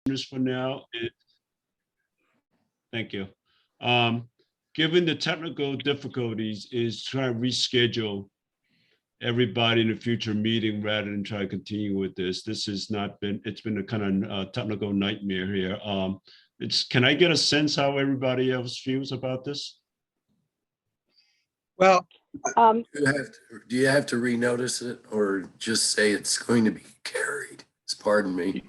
this for now. Thank you. Given the technical difficulties, is try to reschedule everybody in a future meeting rather than try to continue with this. This has not been, it's been a kind of technical nightmare here. Can I get a sense how everybody else feels about this? Well, Do you have to renotice it or just say it's going to be carried? Pardon me.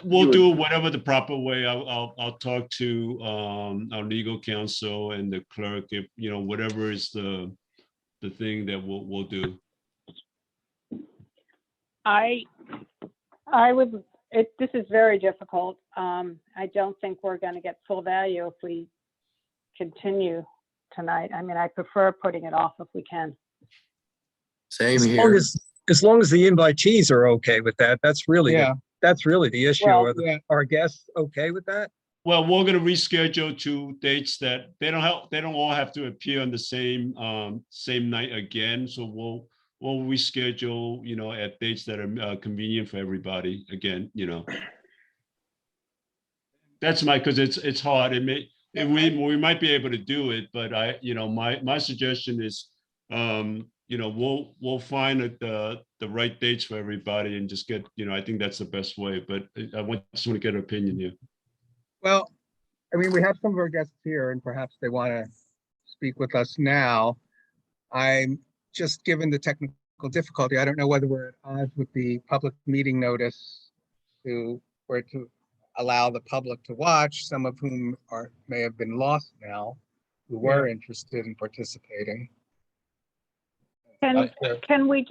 We'll do whatever the proper way. I'll talk to our legal counsel and the clerk, if whatever is the thing that we'll do. This is very difficult. I don't think we're going to get full value if we continue tonight. I mean, I prefer putting it off if we can. Same here. as long as the invitees are okay with that, that's really the issue. Well, Are guests okay with that? Well, we're going to reschedule to dates that they don't all have to appear on the same night again. So we'll reschedule, at dates that are convenient for everybody. Again, that's because it's hard. We might be able to do it, but my suggestion is, we'll find the right dates for everybody and just get, I think that's the best way. But I just want to get an opinion here. Well, I mean, we have some of our guests here and perhaps they want to speak with us now. I'm just given the technical difficulty. I don't know whether we're at odds with the public meeting notice to allow the public to watch, some of whom may have been lost now, who were interested in participating. Can we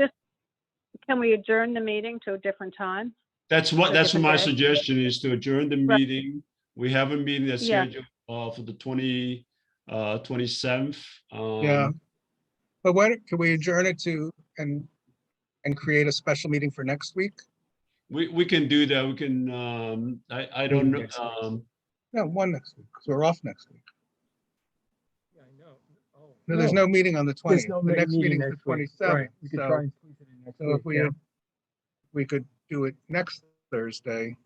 adjourn the meeting to a different time? That's what my day? suggestion is, to adjourn the meeting. We have a meeting that's Yeah. scheduled for the 27th. Yeah. But can we adjourn it to and create a special meeting for next week? We can do that. We can, I don't know. No, one next week, because we're off next week. Yeah, I know. Oh, No, there's no meeting on the 20th. There's no The next meeting meeting is next the week. 27th. Right, we could try and squeeze it in next So if week, we could do it next Thursday,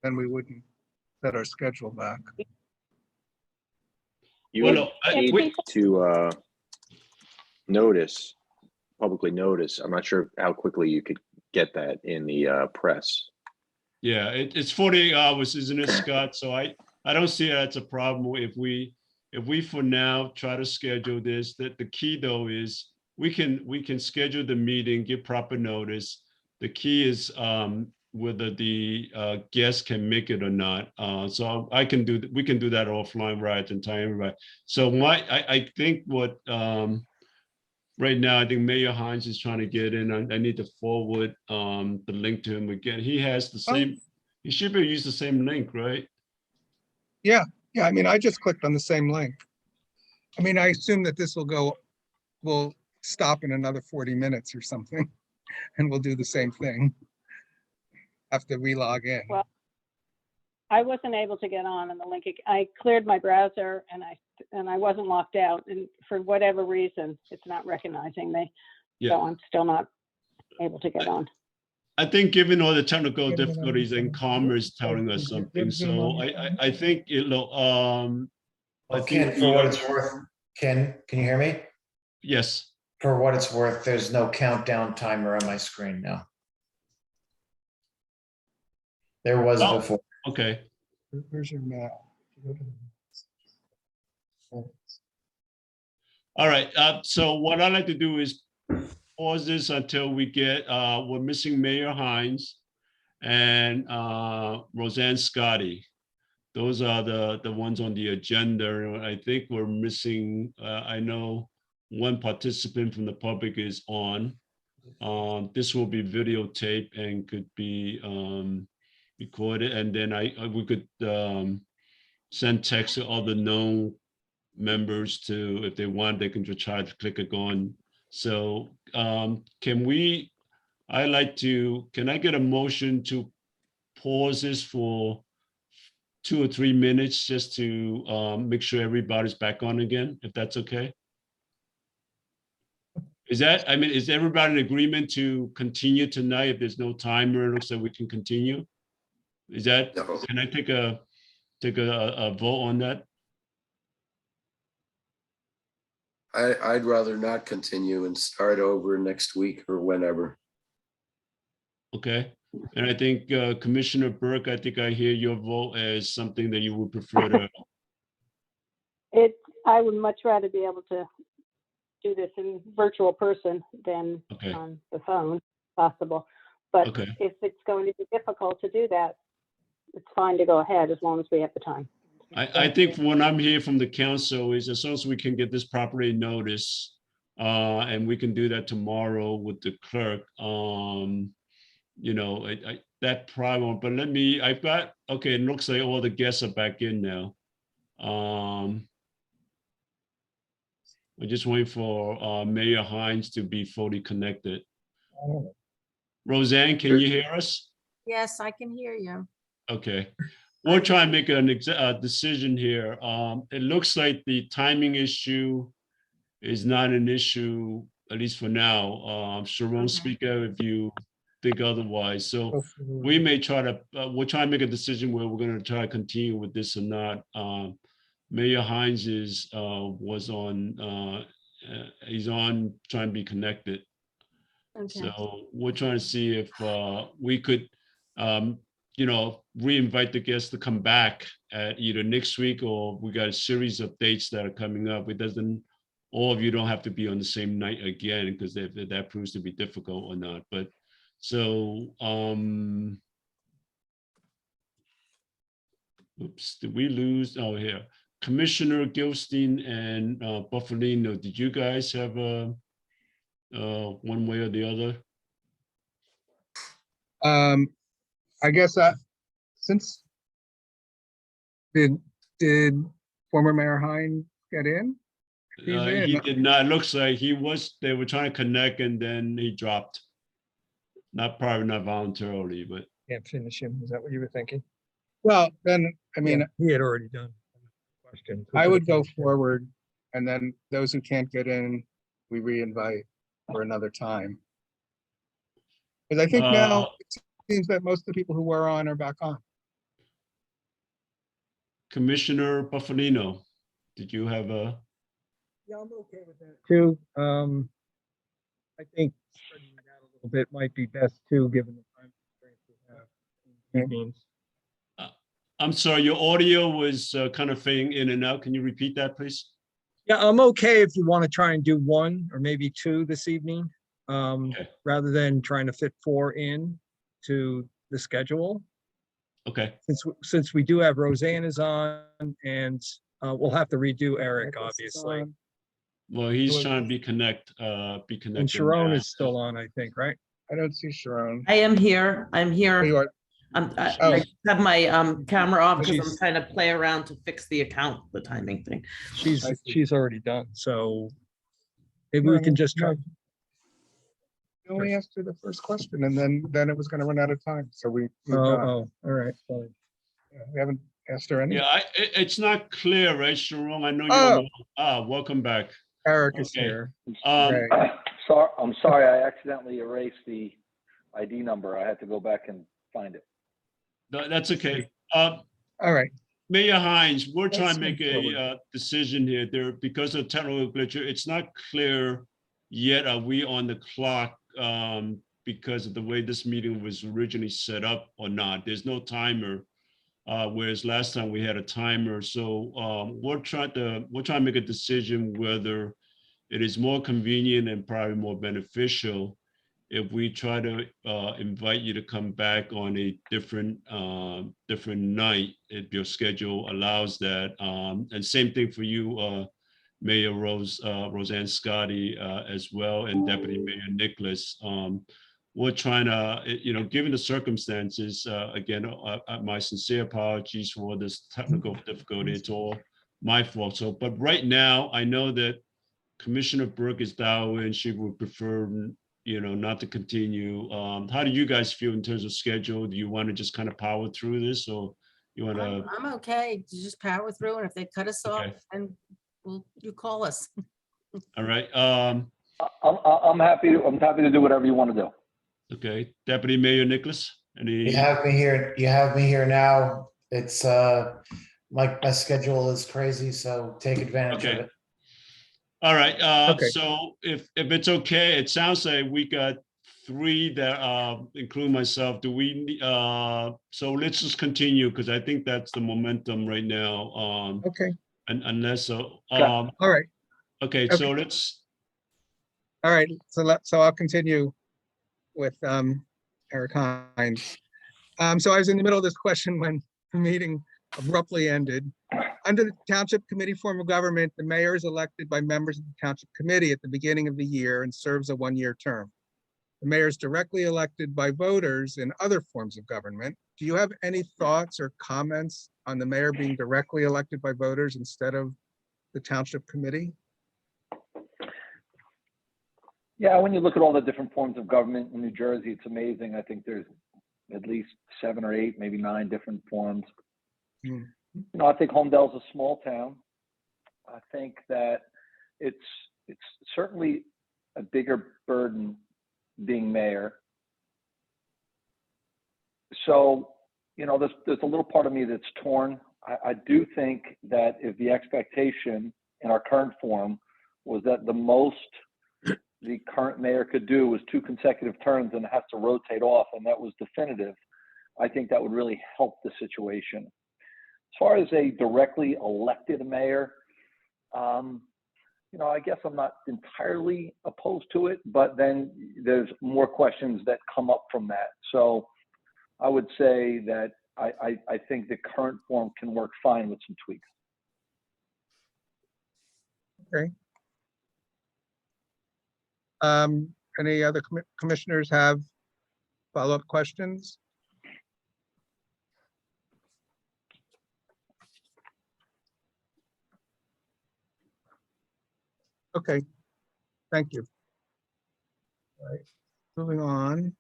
then we wouldn't set our schedule back. You Well, would no, need to publicly notice. I'm not sure how quickly you could get that in the press. Yeah, it's 48 hours, isn't it, Scott? So I don't see that's a problem if we for now try to schedule this. That the key though is we can schedule the meeting, give proper notice. The key is whether the guests can make it or not. So we can do that offline, right, and time, right. So I think what right now, I think Mayor Hines is trying to get in. I need to forward the link to him again. He has the same. He should be use the same link, right? Yeah, I mean, I just clicked on the same link. I mean, I assume that this will stop in another 40 minutes or something, and we'll do the same thing. Have to relog in. Well, I wasn't able to get on the link. I cleared my browser and I wasn't locked out, and for whatever reason, it's not recognizing me. Yeah. So I'm still not able to get on. I think given all the technical difficulties and Commerce telling us something, so I think it'll I Ken, think for what it's worth, Ken, can you hear me? yes. For what it's worth, there's no countdown timer on my screen now. There was Oh. before. Okay. Where's your map? All right. So what I'd like to do is pause this until we get we're missing Mayor Hines and Roseanne Scotty. Those are the ones on the agenda. I think we're missing, I know one participant from the public is on. This will be videotaped and could be recorded, and then we could send text to other known members to, if they want, they can just try to click it on. So can I get a motion to pause this for 2 or 3 minutes just to make sure everybody's back on again, if that's okay? Is everybody in agreement to continue tonight? If there's no timer, it looks like we can continue. Is that, No. can I take a vote on that? I'd rather not continue and start over next week or whenever. Okay, and I think Commissioner Burke, I think I hear your vote as something that you would prefer to, I would much rather be able to do this in virtual person than okay, on the phone, if possible. But okay. if it's going to be difficult to do that, it's fine to go ahead as long as we have the time. I think what I'm hearing from the council is as long as we can get this properly noticed, and we can do that tomorrow with the clerk, you know, that problem, but I've got, okay, it looks like all the guests are back in now. We're just waiting for Mayor Hines to be fully connected. Roseanne, can you hear us? Yes, I can hear you. Okay, we'll try and make a decision here. It looks like the timing issue is not an issue, at least for now. Sharon, Okay. speak out if you think otherwise. So Go for- we may try to, we'll try and make a decision where we're gonna try to continue with this or not. Mayor Hines was on, he's on trying to be connected. Okay. So we're trying to see if we could, you know, re-invite the guests to come back at either next week, or we got a series of dates that are coming up. It doesn't, all of you don't have to be on the same night again, because if that proves to be difficult or not. But so, oops, did we lose? Oh, here. Commissioner Gilstein and Buffalino, did you guys have a one way or the other? I guess since did former Mayor Hine get in? He's He in. did not. It looks like they were trying to connect and then he dropped. Probably not voluntarily, but Can't finish him. Is that what you were thinking? Well, then, I mean, He had already done. Question. I would go forward, and then those who can't get in, we re-invite for another time. Because I think now it seems that most of the people who were on are back on. Commissioner Buffalino, did you have a? Yeah, I'm okay with that. Too, I think spreading it out a little bit might be best too, given the time constraints we have. Evenings. I'm sorry, your audio was kind of fading in and out. Can you repeat that, please? Yeah, I'm okay if you want to try and do one or maybe two this evening, Okay. rather than trying to fit 4 in to the schedule. Okay, Since we do have Roseanne on, and we'll have to redo Eric, obviously. well, he's Well, trying to be connected. And Sharon is still on, I think, right? I don't see Sharon. I am here. I'm There you here. are. I Oh. have my camera off because I'm She's- trying to play around to fix the account, the timing thing. She's I see. she's already done, so maybe we can just try. We only asked her the first question, and then it was gonna run out of time, so we moved on. Oh, all right, fine. Yeah, we haven't asked her any. Yeah, it's not clear, right, Sharon? I know you're, welcome back. Eric is Okay. here. Um, Right. I'm sorry, I accidentally erased the ID number. I had to go back and find it. That's okay. All right. Mayor Hines, we're trying to Let's make move a decision here. Because of technical glitch, it's not clear yet. Are we on the clock because of the way this meeting was originally set up or not? There's no timer, whereas last time we had a timer. So we're trying to make a decision whether it is more convenient and probably more beneficial if we try to invite you to come back on a different night, if your schedule allows that. And same thing for you, Mayor Roseanne Scotty, as well, and Deputy Mayor Nicholas. We're trying to, given the circumstances, again, my sincere apologies for this technical difficulty. It's all my fault. So, but right now, I know that Commissioner Burke is dialed in. She would prefer, not to continue. How do you guys feel in terms of schedule? Do you want to just kind of power through this, or you want to? I'm okay to just power through, and if they cut us off, Okay. and you call us. All right. I'm happy to do whatever you want to do. Okay. Deputy Mayor Nicholas, Any? You have me here now. It's, my schedule is crazy, so take advantage of Okay. it. All right, Okay. so if it's okay, it sounds like we got three that include myself. Do we, so let's just continue because I think that's the momentum right now. Okay, And unless so, all right, okay, so let's, all right. So I'll continue with Eric Hines. So I was in the middle of this question when the meeting abruptly ended. Under the Township Committee form of government, the mayor is elected by members of the Township Committee at the beginning of the year and serves a one-year term. The mayor is directly elected by voters in other forms of government. Do you have any thoughts or comments on the mayor being directly elected by voters instead of the Township Committee? Yeah, when you look at all the different forms of government in New Jersey, it's amazing. I think there's at least 7 or 8, maybe 9 different forms. Hmm. You know, I think Homedale's a small town. I think that it's certainly a bigger burden being mayor. So, you know, there's a little part of me that's torn. I do think that if the expectation in our current form was that the most the current mayor could do was 2 consecutive terms and has to rotate off, and that was definitive, I think that would really help the situation. As far as a directly elected mayor, you know, I guess I'm not entirely opposed to it, but then there's more questions that come up from that. So I would say that I think the current form can work fine with some tweaks. Okay. Any other commissioners have follow-up questions? Okay, thank you. All right, moving on.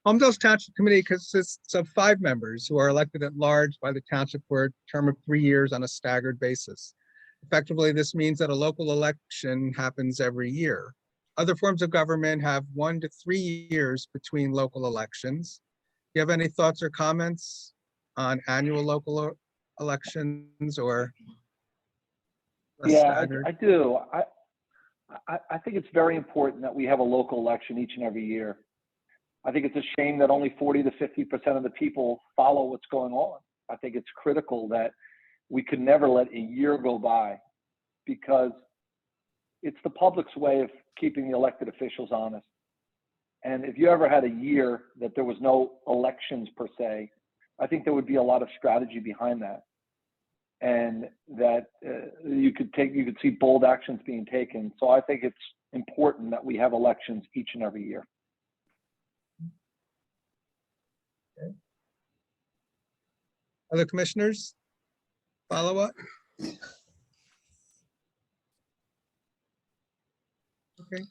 Homedale's Township Committee consists of 5 members who are elected at large by the township for a term of 3 years on a staggered basis. Effectively, this means that a local election happens every year. Other forms of government have 1 to 3 years between local elections. Do you have any thoughts or comments on annual local elections or less Yeah, staggered? I do. I think it's very important that we have a local election each and every year. I think it's a shame that only 40 to 50% of the people follow what's going on. I think it's critical that we could never let a year go by, because it's the public's way of keeping the elected officials honest. And if you ever had a year that there was no elections per se, I think there would be a lot of strategy behind that. And that you could see bold actions being taken. So I think it's important that we have elections each and every year. Okay. Other commissioners? Follow up? Okay.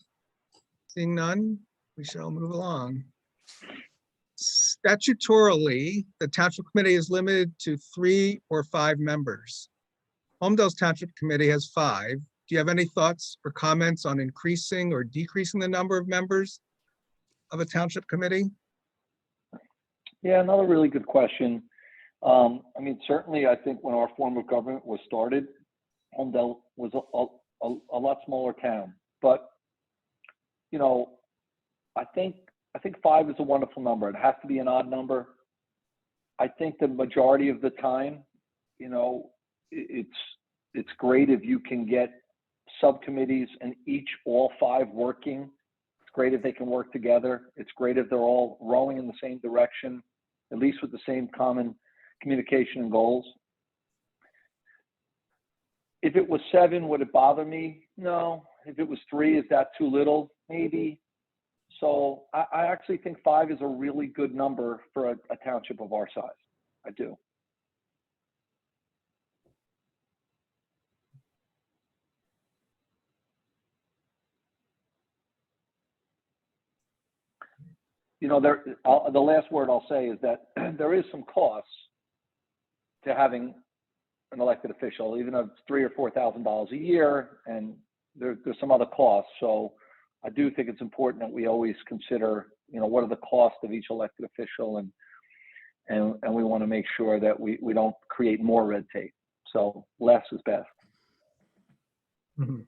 Seeing none, we shall move along. Statutorily, the Township Committee is limited to 3 or 5 members. Homedale's Township Committee has 5. Do you have any thoughts or comments on increasing or decreasing the number of members of a Township Committee? Yeah, another really good question. I mean, certainly I think when our form of government was started, Homedale was a lot smaller town. But, you know, I think 5 is a wonderful number. It has to be an odd number. I think the majority of the time, you know, it's great if you can get subcommittees and all 5 working. It's great if they can work together. It's great if they're all rowing in the same direction, at least with the same common communication and goals. If it was 7, would it bother me? No. If it was 3, is that too little? Maybe. So I actually think 5 is a really good number for a township of our size. I do. You know, the last word I'll say is that there is some costs to having an elected official, even though it's $3,000 or $4,000 a year, and there's some other costs. So I do think it's important that we always consider what are the costs of each elected official, and we want to make sure that we don't create more red tape. So less is best. Mhm.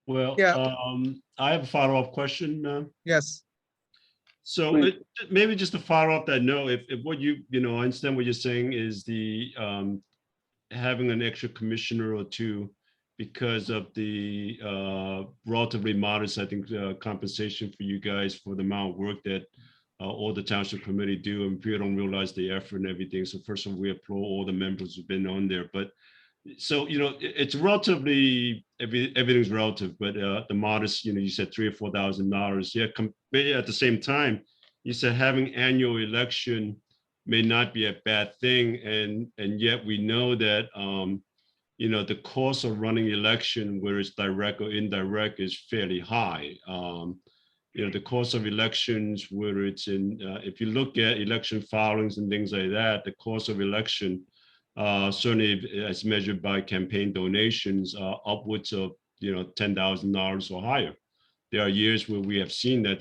Well, Yeah. I have a follow-up question. Yes, So Please. maybe just to follow up that note, if what I understand what you're saying is the having an extra commissioner or two because of the relatively modest, I think, compensation for you guys for the amount of work that all the township committee do, and people don't realize the effort and everything. So first of all, we applaud all the members who've been on there. But so it's relatively everything's relative, but the modest, you said $3,000 or $4,000. Yeah, at the same time, you said having annual election may not be a bad thing, and yet we know that the cost of running election, whether it's direct or indirect, is fairly high. The cost of elections, whether it's if you look at election filings and things like that, the cost of election, certainly as measured by campaign donations, upwards of $10,000 or higher. There are years where we have seen I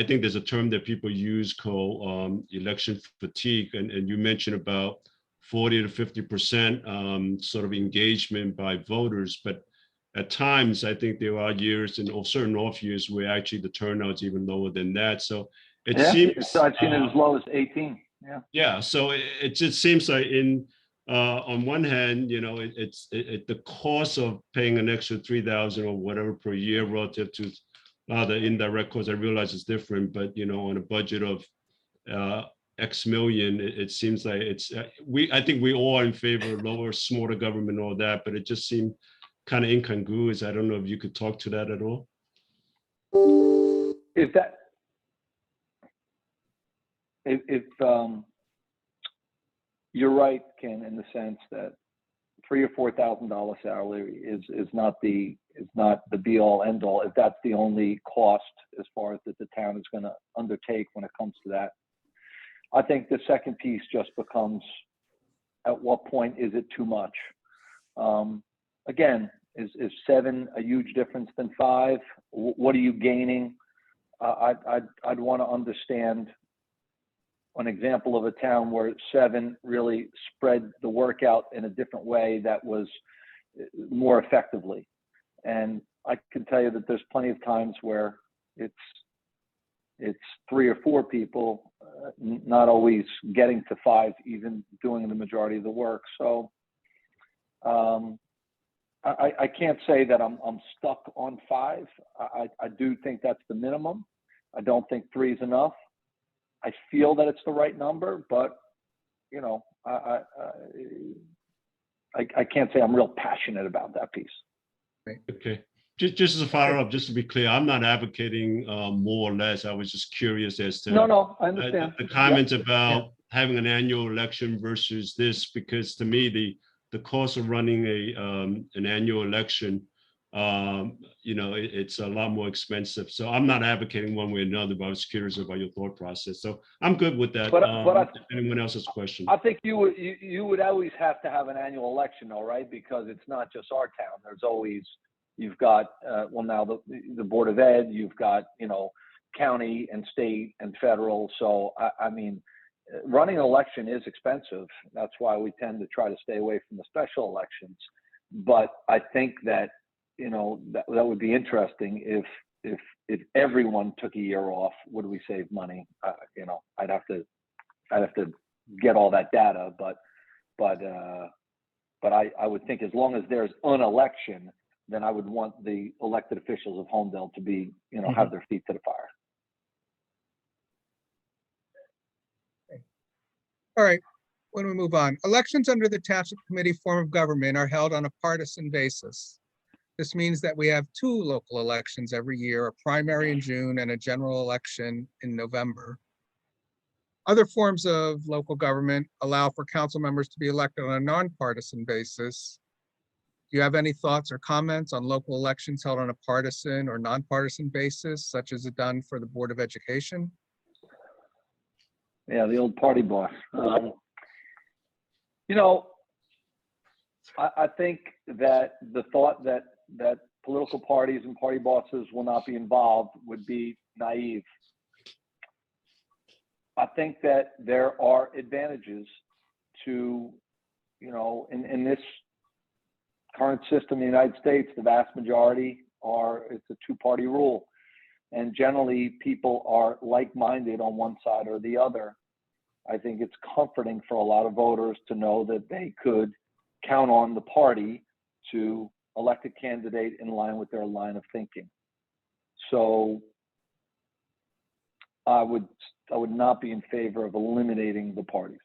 think there's a term that people use called election fatigue, and you mentioned about 40 to 50% sort of engagement by voters, but at times I think there are years and certain off years where actually the turnout's even lower than that. So it seems I've seen it as low as 18. Yeah, so it just seems like on one hand, the cost of paying an extra 3,000 or whatever per year relative to the indirect costs, I realize it's different, but on a budget of X million, it seems like I think we all are in favor of lower, smarter government and all that, but it just seemed kind of incongruous. I don't know if you could talk to that at all. If you're right, Ken, in the sense that $3,000 or $4,000 salary is not the be all end all. If that's the only cost as far as that the town is going to undertake when it comes to that, I think the second piece just becomes, at what point is it too much? Again, is 7 a huge difference than 5? What are you gaining? I'd want to understand an example of a town where 7 really spread the work out in a different way that was more effectively. And I can tell you that there's plenty of times where it's 3 or 4 people, not always getting to 5, even doing the majority of the work. So I can't say that I'm stuck on 5. I do think that's the minimum. I don't think 3 is enough. I feel that it's the right number, but I can't say I'm real passionate about that piece. Okay. Just as a follow-up, just to be clear, I'm not advocating more or less. I was just curious as to No, I understand. the comments about having an annual election versus this, because to me, the cost of running an annual election, it's a lot more expensive. So I'm not advocating one way or another, but I was curious about your thought process. So I'm good with that. But if anyone else has a question. I think you would always have to have an annual election, though, right? Because it's not just our town. There's always, you've got now the Board of Ed, you've got county and state and federal. So I mean, running an election is expensive. That's why we tend to try to stay away from the special elections. But I think that that would be interesting if everyone took a year off. Would we save money? I'd have to get all that data, but I would think as long as there's an election, then I would want the elected officials of Homedale to be have their feet to the fire. all right. When we move on, elections under the Township Committee form of government are held on a partisan basis. This means that we have 2 local elections every year, a primary in June and a general election in November. Other forms of local government allow for council members to be elected on a nonpartisan basis. Do you have any thoughts or comments on local elections held on a partisan or nonpartisan basis, such as it done for the Board of Education? Yeah, the old party boss. I think that the thought that political parties and party bosses will not be involved would be naive. I think that there are advantages to, in this current system in the United States, the vast majority it's a two-party rule. And generally people are like-minded on one side or the other. I think it's comforting for a lot of voters to know that they could count on the party to elect a candidate in line with their line of thinking. So I would not be in favor of eliminating the parties.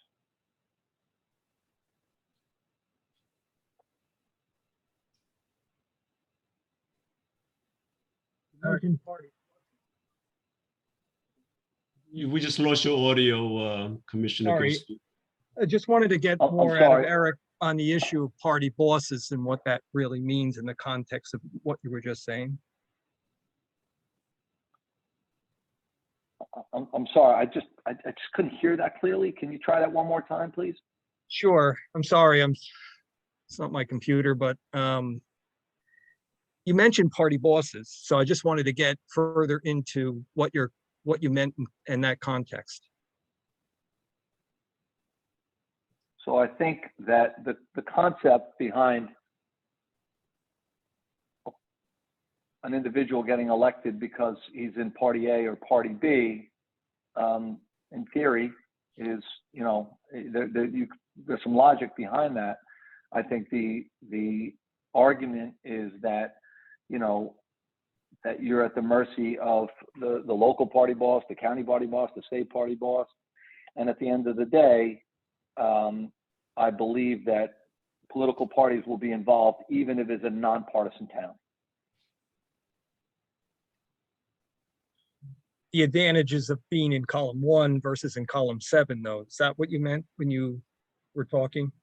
American Party. We just lost your audio, Commissioner. Sorry. Goski. I just wanted to get I'm more out of sorry. Eric on the issue of party bosses and what that really means in the context of what you were just saying. I'm sorry, I just couldn't hear that clearly. Can you try that one more time, please? Sure. I'm sorry. It's not my computer, but you mentioned party bosses. So I just wanted to get further into what you meant in that context. So I think that the concept behind an individual getting elected because he's in party A or party B, in theory, is, there's some logic behind that. I think the argument is that, that you're at the mercy of the local party boss, the county party boss, the state party boss. And at the end of the day, I believe that political parties will be involved even if it's a nonpartisan town. The advantages of being in column 1 versus in column 7, though, is that what you meant when you were talking?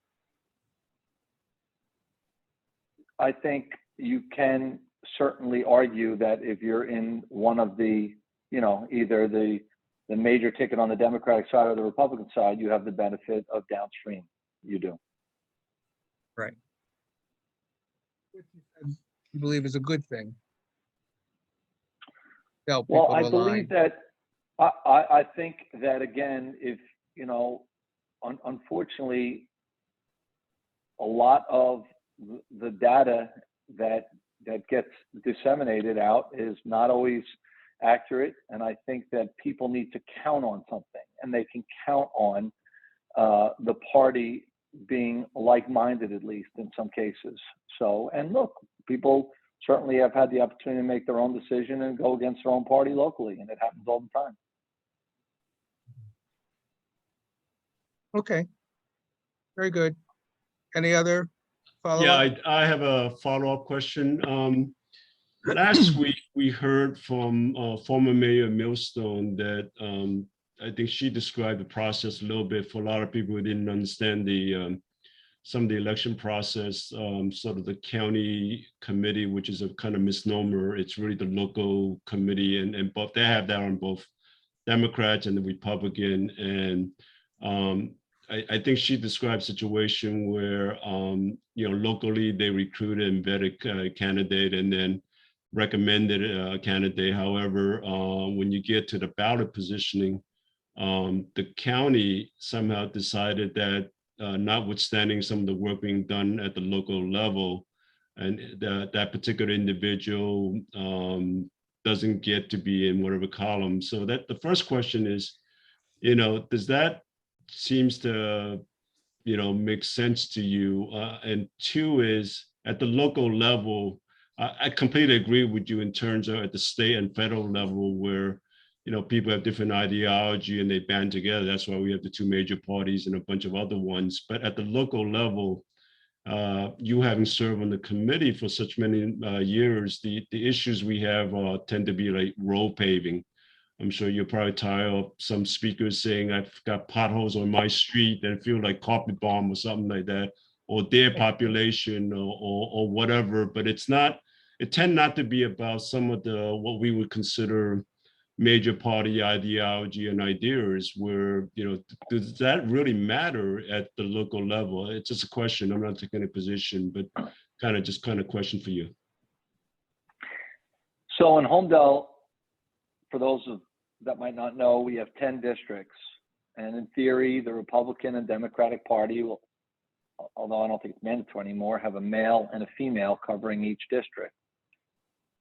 I think you can certainly argue that if you're in one of the, either the major ticket on the Democratic side or the Republican side, you have the benefit of downstream. You do. Right. Which you believe is a good thing. Help Well, people I align. believe that, I think that, again, if, unfortunately, a lot of the data that gets disseminated out is not always accurate. And I think that people need to count on something, and they can count on the party being like-minded, at least in some cases. So, and look, people certainly have had the opportunity to make their own decision and go against their own party locally, and it happens all the time. Okay. Very good. Any other follow-up? Yeah, I have a follow-up question. Last week, we heard from former Mayor Millstone that I think she described the process a little bit for a lot of people who didn't understand some of the election process, sort of the county committee, which is a kind of misnomer. It's really the local committee, and both they have that on both Democrats and the Republican. And I think she described a situation where, locally they recruited and vetted a candidate and then recommended a candidate. However, when you get to the ballot positioning, the county somehow decided that notwithstanding some of the work being done at the local level, and that particular individual doesn't get to be in whatever column. So that the first question is, does that seems to, make sense to you? And two is, at the local level, I completely agree with you in terms of at the state and federal level where, people have different ideology and they band together. That's why we have the two major parties and a bunch of other ones. But at the local level, you having served on the committee for such many years, the issues we have tend to be like road paving. I'm sure you're probably tired of some speakers saying, I've got potholes on my street and feel like carpet bomb or something like that, or their population or whatever. But it tend not to be about some of the, what we would consider major party ideology and ideas where, does that really matter at the local level? It's just a question. I'm not taking a position, but kind of question for you. So in Homedale, for those that might not know, we have 10 districts. And in theory, the Republican and Democratic Party will, although I don't think it's mandatory anymore, have a male and a female covering each district.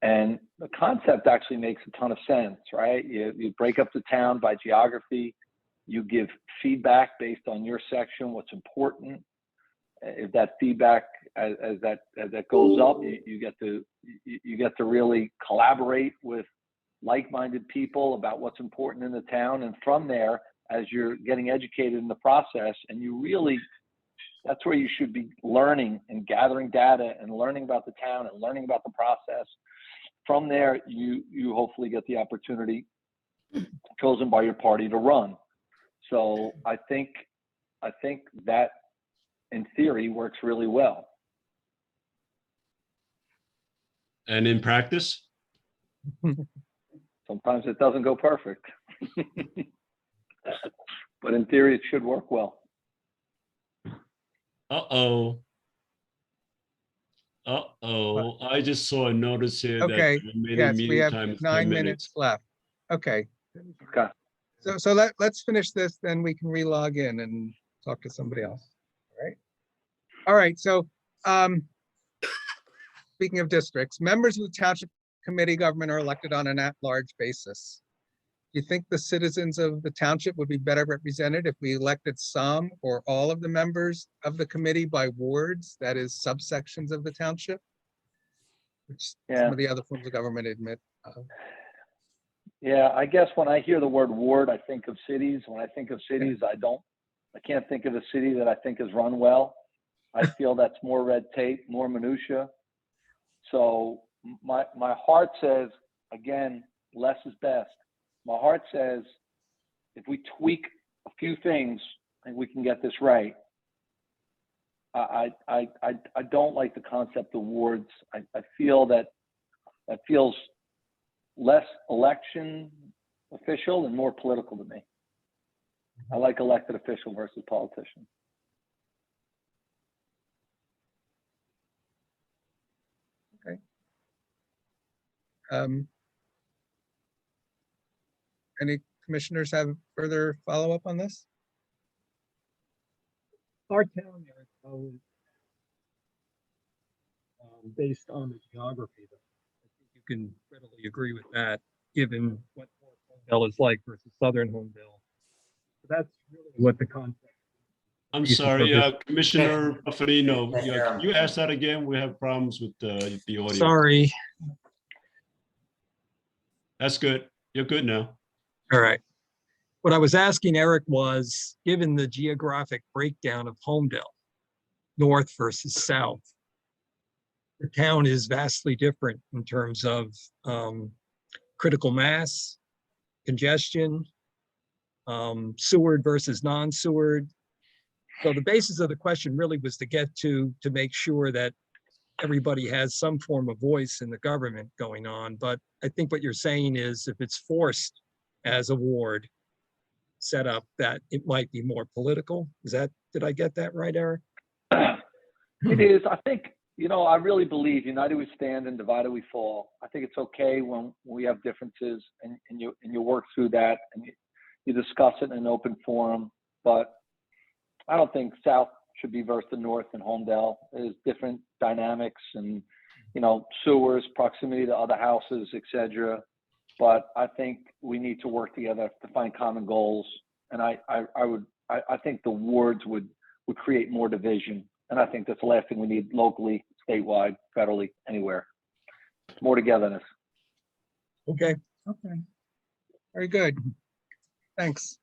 And the concept actually makes a ton of sense, right? You break up the town by geography, you give feedback based on your section, what's important. If that feedback, as that goes up, you get to really collaborate with like-minded people about what's important in the town. And from there, as you're getting educated in the process, and you really, that's where you should be learning and gathering data and learning about the town and learning about the process. From there, you hopefully get the opportunity chosen by your party to run. So I think that in theory works really well. And in practice? Sometimes it doesn't go perfect, but in theory it should work well. Uh-oh. Uh-oh, I just saw a notice here that Okay, the remaining yes, we meeting have time is 9 10 minutes minutes. left. Okay, Okay. so let's finish this, then we can relog in and talk to somebody else. All right, so speaking of districts, members of the Township Committee government are elected on an at-large basis. Do you think the citizens of the township would be better represented if we elected some or all of the members of the committee by wards, that is subsections of the township? Which some of the other forms of government admit. Yeah, I guess when I hear the word ward, I think of cities. When I think of cities, I can't think of a city that I think is run well. I feel that's more red tape, more minutia. So my heart says, again, less is best. My heart says, if we tweak a few things, I think we can get this right. I don't like the concept of wards. I feel that feels less election official and more political to me. I like elected official versus politician. Okay. Any commissioners have further follow-up on this? Our town there is always, based on the geography, though. I think you can readily agree with that, given what North Homedale is like versus Southern Homedale. So that's really what the concept. I'm Piece of sorry, purpose. Commissioner Bufferino, Can't hear can him. you ask that again? We have problems with the audio. Sorry. That's good. You're good now. All right. What I was asking Eric was, given the geographic breakdown of Homedale, north versus south, the town is vastly different in terms of critical mass, congestion, Seward versus non-Seward. So the basis of the question really was to get to make sure that everybody has some form of voice in the government going on. But I think what you're saying is if it's forced as a ward set up, that it might be more political. Did I get that right, Eric? It is. I think, I really believe united we stand and divided we fall. I think it's okay when we have differences and you work through that and you discuss it in an open forum. But I don't think South should be versus the North and Homedale. There's different dynamics and, sewers, proximity to other houses, etc. But I think we need to work together to find common goals. And I think the wards would create more division. And I think that's the last thing we need locally, statewide, federally, anywhere. More togetherness. Okay. Very good. Thanks.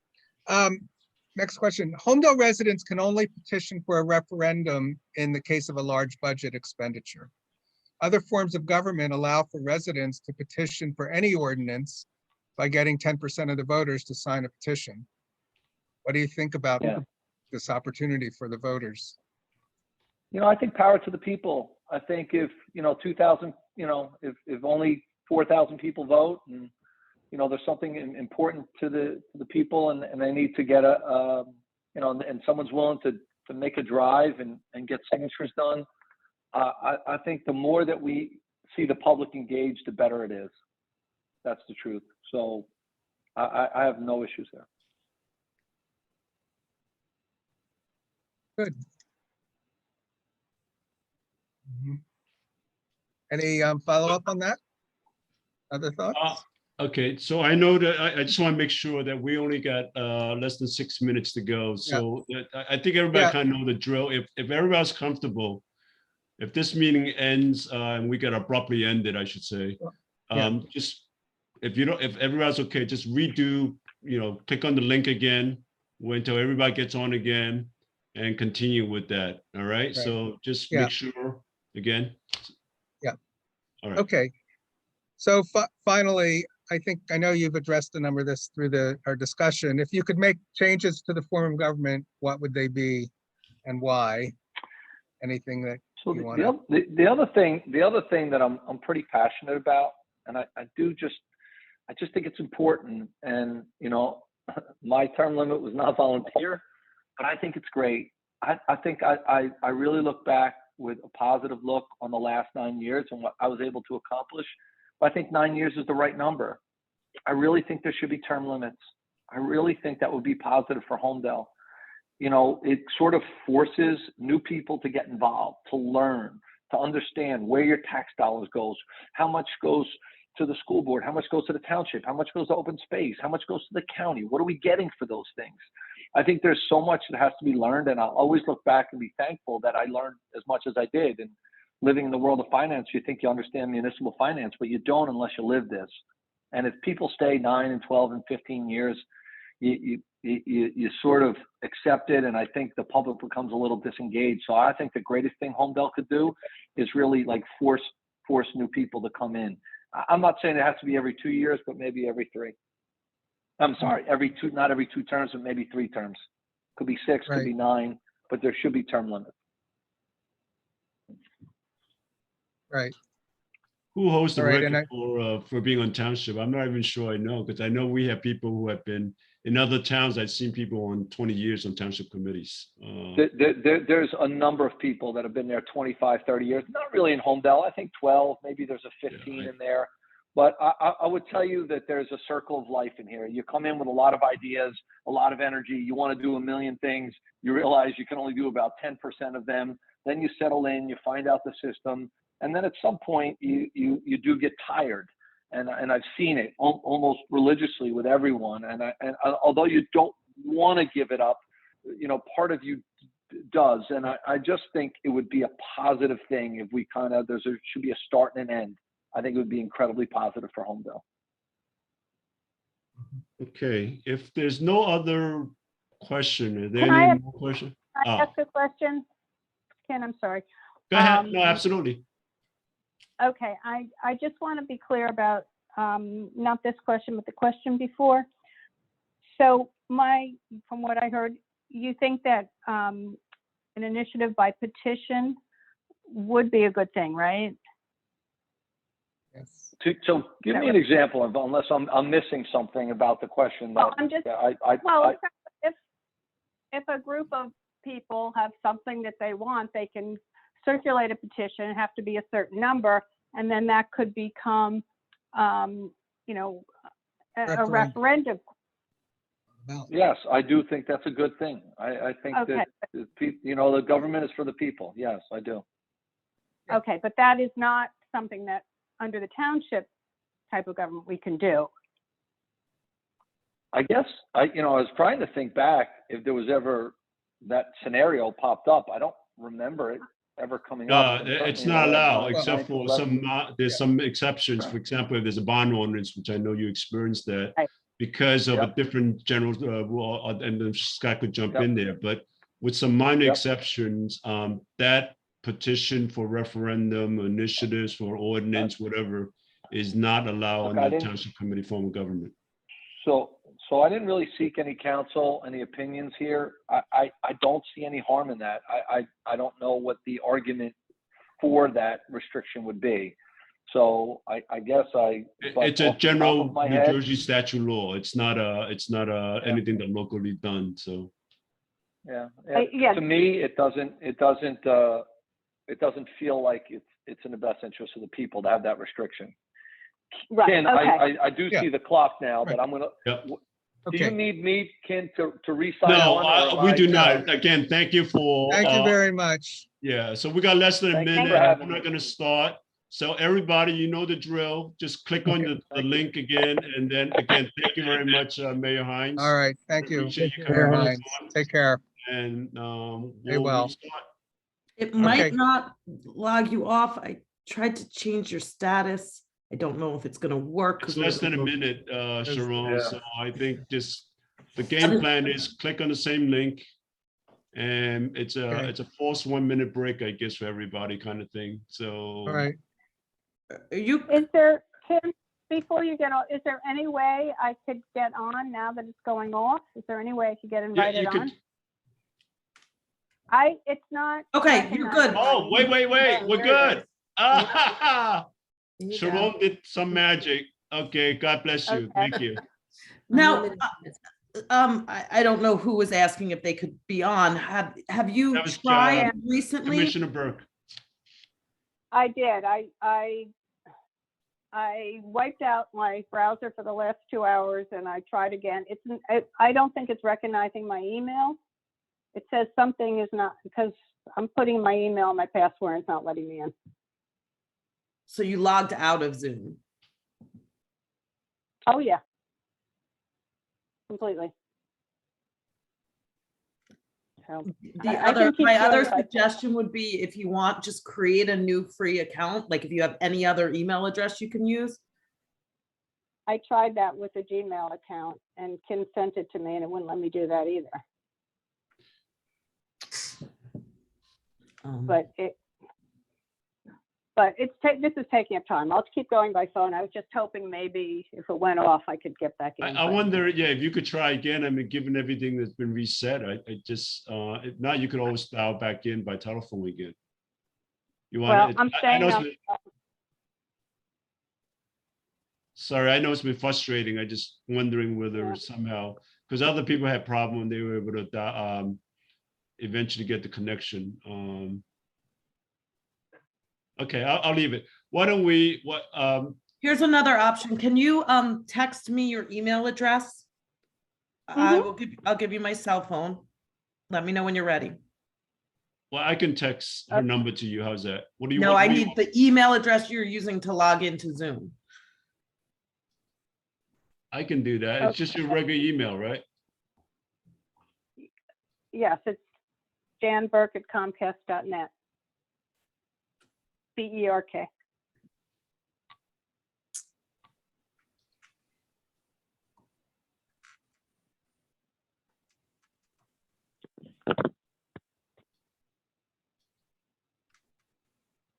Next question. Homedale residents can only petition for a referendum in the case of a large budget expenditure. Other forms of government allow for residents to petition for any ordinance by getting 10% of the voters to sign a petition. What do you think about this opportunity for the voters? I think power to the people. I think if, 2,000, if only 4,000 people vote and, there's something important to the people and they need to get and someone's willing to make a drive and get signatures done. I think the more that we see the public engaged, the better it is. That's the truth. So I have no issues there. Good. Mhm. Any follow-up on that? Other thoughts? Okay, so I know that I just want to make sure that we only got less than 6 minutes to go. So I think everybody Yeah. kind of know the drill. If everybody's comfortable, if this meeting ends and we get abruptly ended, I should say, Yeah. just if everybody's okay, just redo, click on the link again, wait until everybody gets on again and continue with that. All right. Right. So just Yeah. make sure again. Yeah. All right. Okay. So finally, I know you've addressed a number of this through our discussion. If you could make changes to the form of government, what would they be and why? Anything that So you the, want to? the other thing that I'm pretty passionate about, and I just think it's important. And my term limit was not volunteer, but I think it's great. I think I really look back with a positive look on the last 9 years and what I was able to accomplish. But I think 9 years is the right number. I really think there should be term limits. I really think that would be positive for Homedale. It sort of forces new people to get involved, to learn, to understand where your tax dollars goes, how much goes to the school board, how much goes to the township, how much goes to open space, how much goes to the county, what are we getting for those things? I think there's so much that has to be learned, and I'll always look back and be thankful that I learned as much as I did. And living in the world of finance, you think you understand municipal finance, but you don't unless you live this. And if people stay 9 and 12 and 15 years, you sort of accept it, and I think the public becomes a little disengaged. So I think the greatest thing Homedale could do is really like force new people to come in. I'm not saying it has to be every 2 years, but maybe every 3. I'm sorry, not every 2 terms, but maybe 3 terms. Could be 6, could be 9, but there should be term limits. Right. Who holds the All right, record for being on Township? I'm not even sure I know, because I know we have people who have been in other towns. I've seen people on 20 years on Township committees. There's a number of people that have been there 25, 30 years. Not really in Homedale. I think 12, maybe there's a 15 in there. But I would tell you that there's a circle of life in here. You come in with a lot of ideas, a lot of energy. You want to do a million things. You realize you can only do about 10% of them. Then you settle in, you find out the system. And then at some point you do get tired. And I've seen it almost religiously with everyone. And although you don't want to give it up, part of you does. And I just think it would be a positive thing if we there should be a start and an end. I think it would be incredibly positive for Homedale. Okay, if there's no other question, are there Can I any have- more questions? Can I ask a question? Ken, I'm sorry. Go ahead. No, absolutely. Okay, I just want to be clear about not this question, but the question before. So from what I heard, you think that an initiative by petition would be a good thing, right? Yes. So give me an example, unless I'm missing something about the question. Well, I'm just, I if a group of people have something that they want, they can circulate a petition. It have to be a certain number, and then that could become, a referendum. Well, yes, I do think that's a good thing. I think Okay. that the government is for the people. Yes, I do. Okay, but that is not something that under the township type of government we can do. I guess I was trying to think back if there was ever that scenario popped up. I don't remember it ever coming up. and It's certainly not in the last allowed, except for 9-11. there's some exceptions. For example, if there's a bond ordinance, which I know you experienced that, Right. because of a Yep. different general rule, and then Scott could jump Yep. in there, but with some minor Yep. exceptions, that petition for referendum, initiatives for ordinance, whatever, is not allowed Look, I under the didn't- Township Committee form of government. So I didn't really seek any counsel, any opinions here. I don't see any harm in that. I don't know what the argument for that restriction would be. So I guess but It's a off the top general of my New head- Jersey statute law. It's not anything that locally done, so. Yeah. Yeah. To me, it doesn't feel like it's in the best interest of the people to have that restriction. Right, Ken, okay. I do Yeah. see the clock now, but Right. I'm gonna, Yep. do you Okay, need me, Ken, to re-sign No, on? or we am do I- not. Again, thank you for, thank you very much. yeah, so we got less than a Thank you for minute. having I'm not me. gonna start. So everybody, you know the drill. Just click on the Thank you. link again. And then again, thank you very much, Mayor Hines. All right, thank you. Appreciate you Mayor coming Hines, take care. and Stay we'll well. restart. It might Okay. not log you off. I tried to change your status. I don't know if it's gonna work. It's 'cause less than a we're- minute, Sharon, Yeah. so I think just, the game plan is click on the same link. And it's Okay. a forced 1 minute break, I guess, for everybody kind of thing, so. All right, Are you, Is there, Tim, before you get on, is there any way I could get on now that it's going off? Is there any way I could get Yeah, invited you could, on? It's not. okay, you're good. oh, wait, Yeah, we're there it good. is. Ah, There you go. Sharon did some magic. Okay, God bless you. Okay. Thank you. Now, Unlimited minutes. I don't know who was asking if they could be on. Have you That was, tried recently? Commissioner Burke. I did. I wiped out my browser for the last 2 hours and I tried again. I don't think it's recognizing my email. It says something is not, because I'm putting my email and my password, and it's not letting me in. So you logged out of Zoom. Oh, yeah. Completely. So, The I other, can keep my other doing it. suggestion would be if you want, just create a new free account. Like if you have any other email address you can use. I tried that with a Gmail account and Kim sent it to me and it wouldn't let me do that either. But this is taking up time. I'll keep going by phone. I was just hoping maybe if it went off, I could get back in. I but- wonder, yeah, if you could try again. I mean, given everything that's been reset, I just, if not, you could always dial back in by telephone again. You Well, want? I'm I staying know it's up. been- Sorry, I know it's been frustrating. I just wondering whether Yeah. somehow, because other people had problem, they were able to eventually get the connection. Okay, I'll leave it. Why don't we, Here's another option. Can you text me your email address? I'll give you my cell phone. Let me know when you're ready. well, I can text her number to you. How's that? What do you No, want? I what do you need the email address you're using to log into Zoom. I can do that. It's just your regular email, right? Yes, it's janburke@comcast.net. BERK.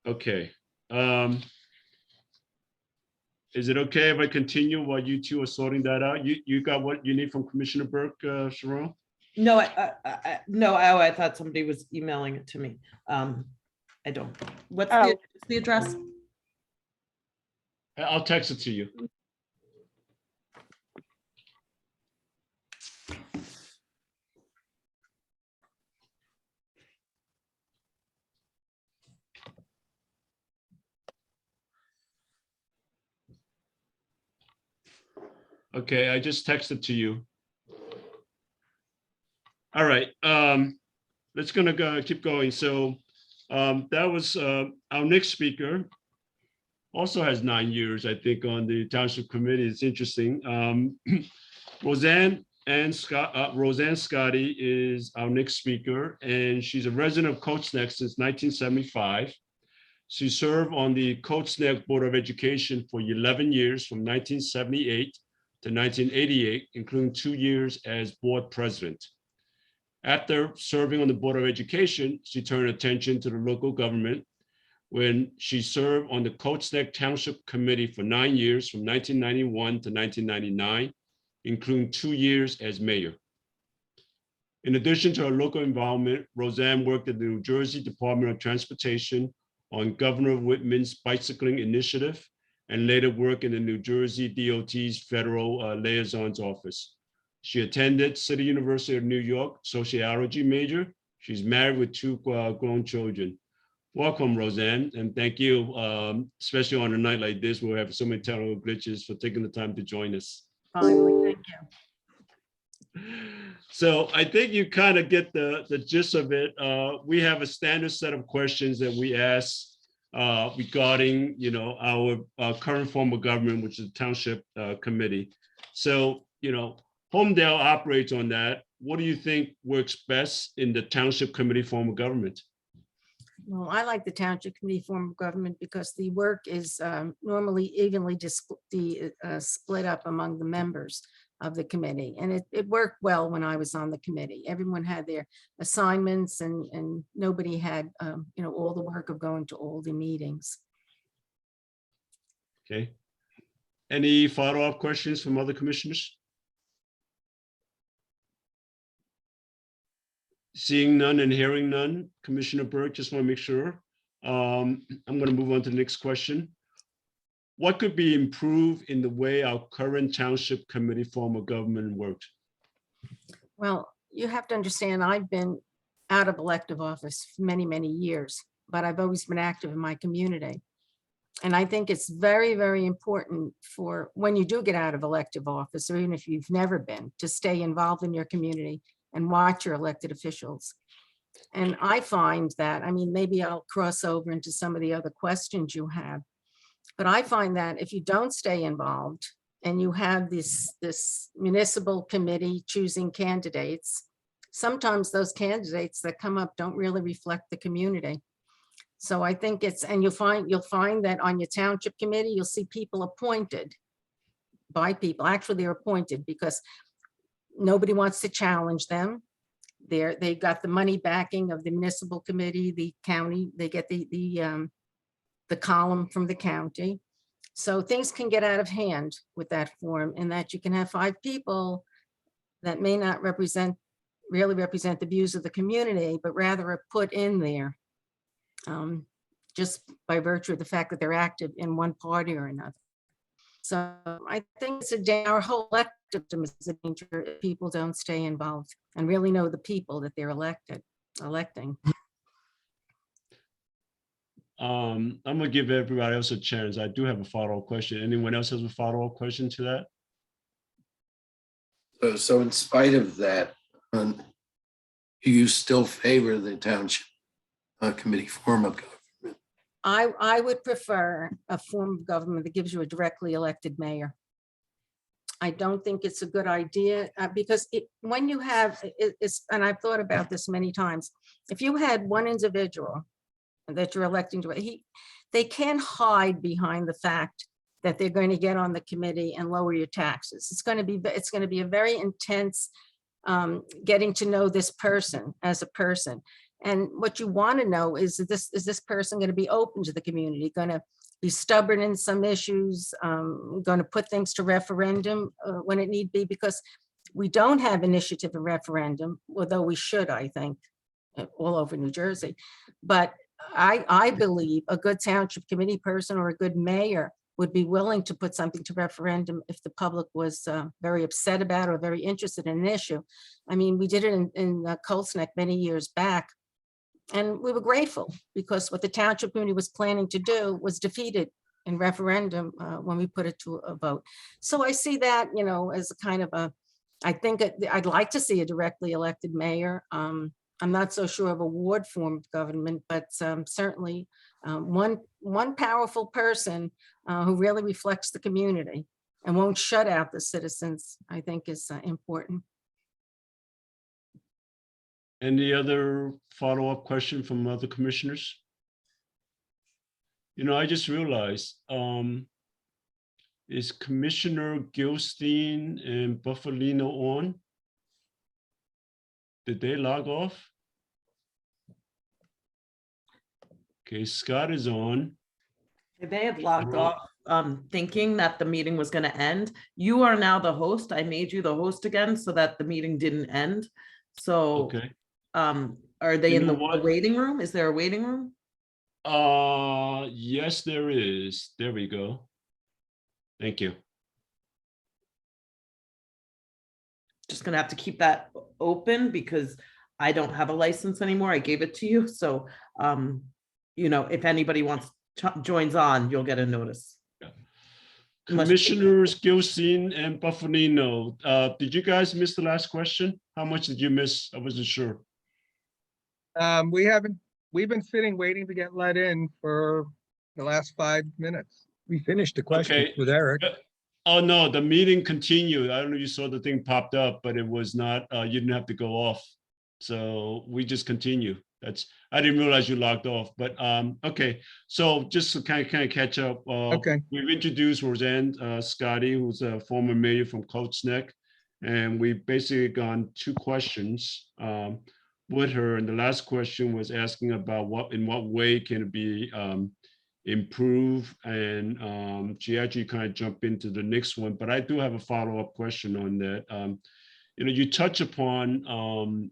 Okay. Is it okay if I continue while you two are sorting that out? You got what you need from Commissioner Burke, Sharon? No, no, I thought somebody was emailing it to me. I don't. What's Oh. the address? I'll text it to you. Okay, I just texted to you. All right, let's keep going. So that was our next speaker. Also has 9 years, I think, on the Township Committee. It's interesting. Roseanne Scotty is our next speaker, and she's a resident of Coats Neck since 1975. She served on the Coats Neck Board of Education for 11 years, from 1978 to 1988, including 2 years as board president. After serving on the Board of Education, she turned attention to the local government when she served on the Coats Neck Township Committee for 9 years, from 1991 to 1999, including 2 years as mayor. In addition to her local involvement, Roseanne worked at the New Jersey Department of Transportation on Governor Whitman's bicycling initiative, and later worked in the New Jersey DOT's Federal Liaison's Office. She attended City University of New York, sociology major. She's married with 2 grown children. Welcome, Roseanne, and thank you, especially on a night like this where we have so many technical glitches, for taking the time to join us. Finally, thank you. So I think you kind of get the gist of it. We have a standard set of questions that we ask regarding, our current form of government, which is the Township Committee. So, Homedale operates on that. What do you think works best in the Township Committee form of government? Well, I like the Township Committee form of government because the work is normally evenly split up among the members of the committee. And it worked well when I was on the committee. Everyone had their assignments and nobody had, all the work of going to all the meetings. Okay. Any follow-up questions from other commissioners? Seeing none and hearing none, Commissioner Burke, just want to make sure. I'm going to move on to the next question. What could be improved in the way our current Township Committee form of government worked? Well, you have to understand, I've been out of elective office for many, many years, but I've always been active in my community. And I think it's very, very important for when you do get out of elective office, or even if you've never been, to stay involved in your community and watch your elected officials. And I find that, maybe I'll cross over into some of the other questions you have, but I find that if you don't stay involved and you have this municipal committee choosing candidates, sometimes those candidates that come up don't really reflect the community. So I think you'll find that on your Township Committee, you'll see people appointed by people. Actually, they're appointed because nobody wants to challenge them. They got the money backing of the municipal committee, the county, they get the column from the county. So things can get out of hand with that form, in that you can have 5 people that may not really represent the views of the community, but rather are put in there just by virtue of the fact that they're active in one party or another. So I think our whole elected system is a danger if people don't stay involved and really know the people that they're electing. I'm going to give everybody else a chance. I do have a follow-up question. Anyone else has a follow-up question to that? So in spite of that, do you still favor the Township Committee form of government? I would prefer a form of government that gives you a directly elected mayor. I don't think it's a good idea because when you have, and I've thought about this many times, if you had one individual that you're electing to, they can't hide behind the fact that they're going to get on the committee and lower your taxes. It's going to be a very intense getting to know this person as a person. And what you want to know is this person going to be open to the community, going to be stubborn in some issues, going to put things to referendum when it need be, because we don't have initiative and referendum, although we should, I think, all over New Jersey. But I believe a good Township Committee person or a good mayor would be willing to put something to referendum if the public was very upset about or very interested in an issue. We did it in Colts Neck many years back. And we were grateful because what the Township Committee was planning to do was defeated in referendum when we put it to a vote. So I see that, as a kind of I think I'd like to see a directly elected mayor. I'm not so sure of a ward form of government, but certainly one powerful person who really reflects the community and won't shut out the citizens, I think is important. Any other follow-up question from other commissioners? I just realized, is Commissioner Gilstein and Buffalino on? Did they log off? Okay, Scott is on. They had logged off, thinking that the meeting was going to end. You are now the host. I made you the host again so that the meeting didn't end. So, okay. Are they in the waiting room? Is there a waiting room? Yes, there is. There we go. Thank you. Just gonna have to keep that open because I don't have a license anymore. I gave it to you. So if anybody joins on, you'll get a notice. Unless- Commissioners Gilson and Buffanino, did you guys miss the last question? How much did you miss? I wasn't sure. We've been sitting waiting to get let in for the last 5 minutes. We finished the question Okay. with Eric. Oh, no, the meeting continued. I don't know if you saw the thing popped up, but it was not, you didn't have to go off. So we just continue. I didn't realize you logged off, but okay. So just to kind of catch up. Okay. We've introduced Roseanne Scotty, who's a former mayor from Coats Neck. And we've basically gone 2 questions with her. And the last question was asking about in what way can it be improve, and she actually kind of jumped into the next one, but I do have a follow-up question on that. You touch upon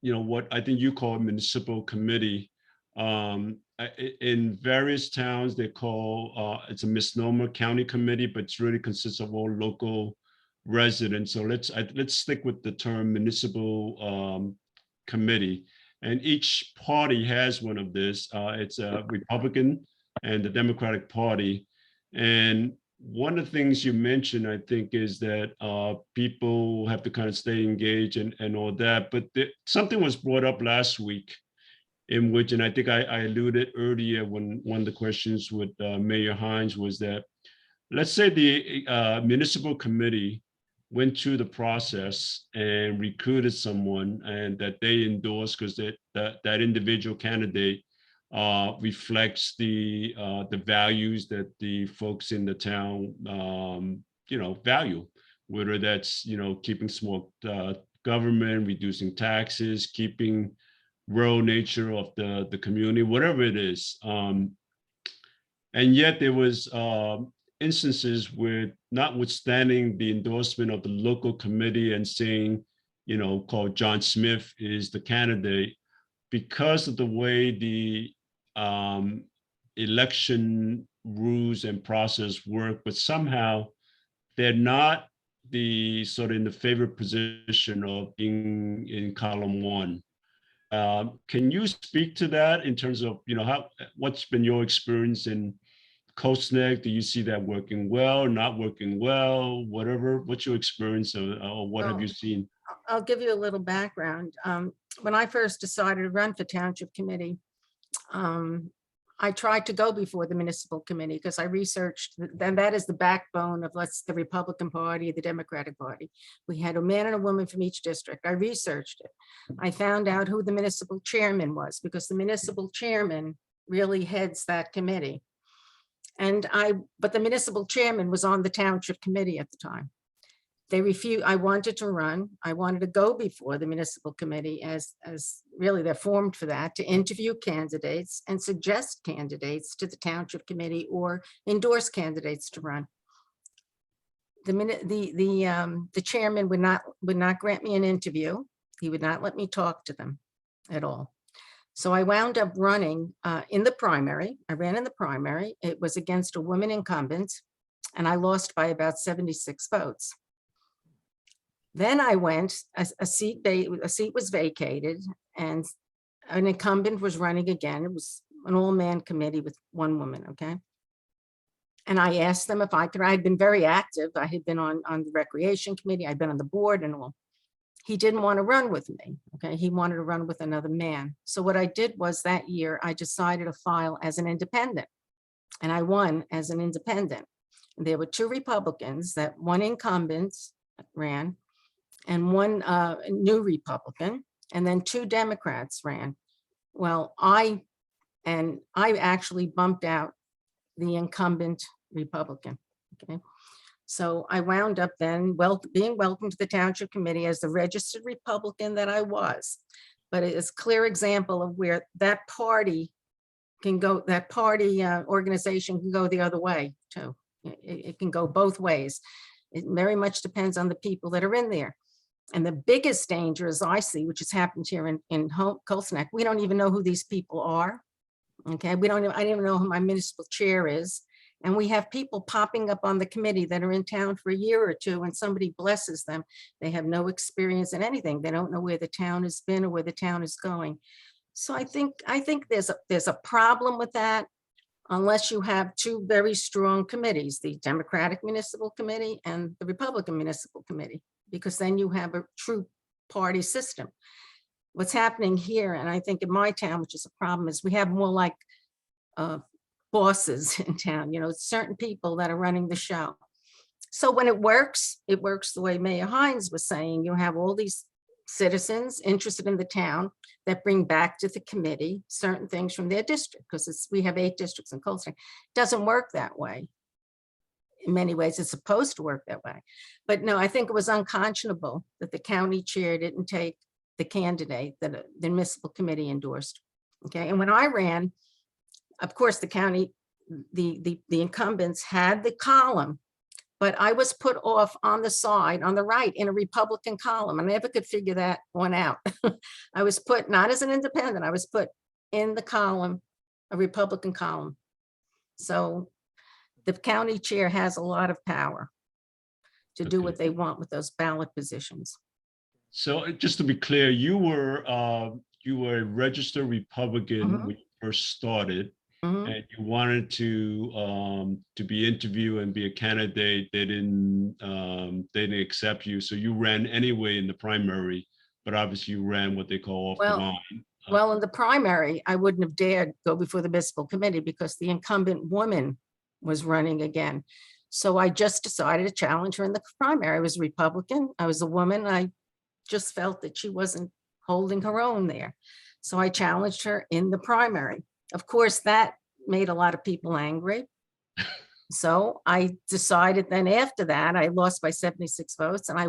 what I think you call municipal committee. In various towns they call it's a misnomer, county committee, but it's really consists of all local residents. So let's stick with the term municipal committee. And each party has one of this. It's a Republican and the Democratic Party. And one of the things you mentioned, I think, is that people have to kind of stay engaged and all that. But something was brought up last week in which, and I think I alluded earlier when one of the questions with Mayor Hines was that, let's say the municipal committee went through the process and recruited someone and that they endorsed because that individual candidate reflects the values that the folks in the town value, whether that's keeping small government, reducing taxes, keeping rural nature of the community, whatever it is. And yet there was instances where, notwithstanding the endorsement of the local committee and saying, called John Smith is the candidate, because of the way the election rules and process work, but somehow they're not the sort of in the favored position of being in column 1. Can you speak to that in terms of, what's been your experience in Coast Neck? Do you see that working well, not working well, whatever? What's your experience or what have you seen? I'll give you a little background. When I first decided to run for Township Committee, I tried to go before the municipal committee because I researched, and that is the backbone of the Republican Party, the Democratic Party. We had a man and a woman from each district. I researched it. I found out who the municipal chairman was because the municipal chairman really heads that committee. But the municipal chairman was on the Township Committee at the time. They refused. I wanted to run. I wanted to go before the municipal committee as really they're formed for that, to interview candidates and suggest candidates to the Township Committee or endorse candidates to run. The chairman would not grant me an interview. He would not let me talk to them at all. So I wound up running in the primary. I ran in the primary. It was against a woman incumbent, and I lost by about 76 votes. Then I went, a seat was vacated, and an incumbent was running again. It was an all-man committee with one woman, okay? And I asked them if I could. I'd been very active. I had been on the recreation committee. I'd been on the board and all. He didn't want to run with me, okay? He wanted to run with another man. So what I did was that year, I decided to file as an independent, and I won as an independent. There were 2 Republicans, that one incumbent ran, and one new Republican, and then 2 Democrats ran. Well, I actually bumped out the incumbent Republican, okay? So I wound up then being welcomed to the Township Committee as the registered Republican that I was. But it is a clear example of where that party can go, that party organization can go the other way too. It can go both ways. It very much depends on the people that are in there. And the biggest danger, as I see, which has happened here in Coast Neck, we don't even know who these people are. Okay, I don't even know who my municipal chair is. And we have people popping up on the committee that are in town for a year or 2, and somebody blesses them. They have no experience in anything. They don't know where the town has been or where the town is going. So I think there's a problem with that unless you have two very strong committees, the Democratic Municipal Committee and the Republican Municipal Committee, because then you have a true party system. What's happening here, and I think in my town, which is a problem, is we have more like bosses in town, certain people that are running the show. So when it works the way Mayor Hines was saying. You have all these citizens interested in the town that bring back to the committee certain things from their district, because we have 8 districts in Cold Spring. It doesn't work that way. In many ways, it's supposed to work that way. But no, I think it was unconscionable that the county chair didn't take the candidate that the municipal committee endorsed. Okay, and when I ran, of course, the county, the incumbents had the column, but I was put off on the side, on the right, in a Republican column. I never could figure that one out. I was put, not as an independent, I was put in the column, a Republican column. So the county chair has a lot of power to do what they want with those ballot positions. So just to be clear, you were a registered Republican when you first started, and you wanted to be interviewed and be a candidate. They didn't accept you, so you ran anyway in the primary. But obviously, you ran what they call off the line. Well, in the primary, I wouldn't have dared go before the municipal committee because the incumbent woman was running again. So I just decided to challenge her in the primary. I was Republican. I was a woman. I just felt that she wasn't holding her own there. So I challenged her in the primary. Of course, that made a lot of people angry. So I decided then after that, I lost by 76 votes and I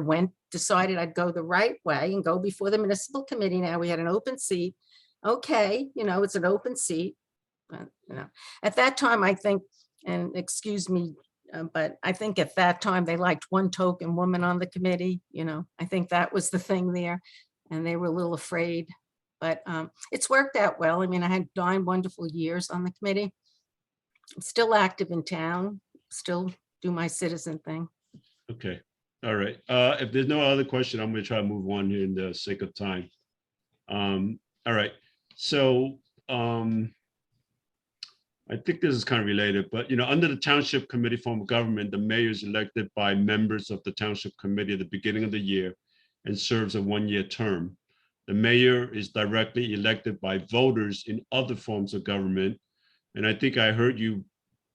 decided I'd go the right way and go before the municipal committee. Now we had an open seat. Okay, it's an open seat. At that time, I think, and excuse me, but I think at that time they liked one token woman on the committee. I think that was the thing there, and they were a little afraid. But it's worked out well. I mean, I had 9 wonderful years on the committee. I'm still active in town, still do my citizen thing. Okay, all right. If there's no other question, I'm going to try to move on here in the sake of time. All right. So I think this is kind of related, but under the Township Committee form of government, the mayor is elected by members of the Township Committee at the beginning of the year and serves a 1-year term. The mayor is directly elected by voters in other forms of government. And I think I heard you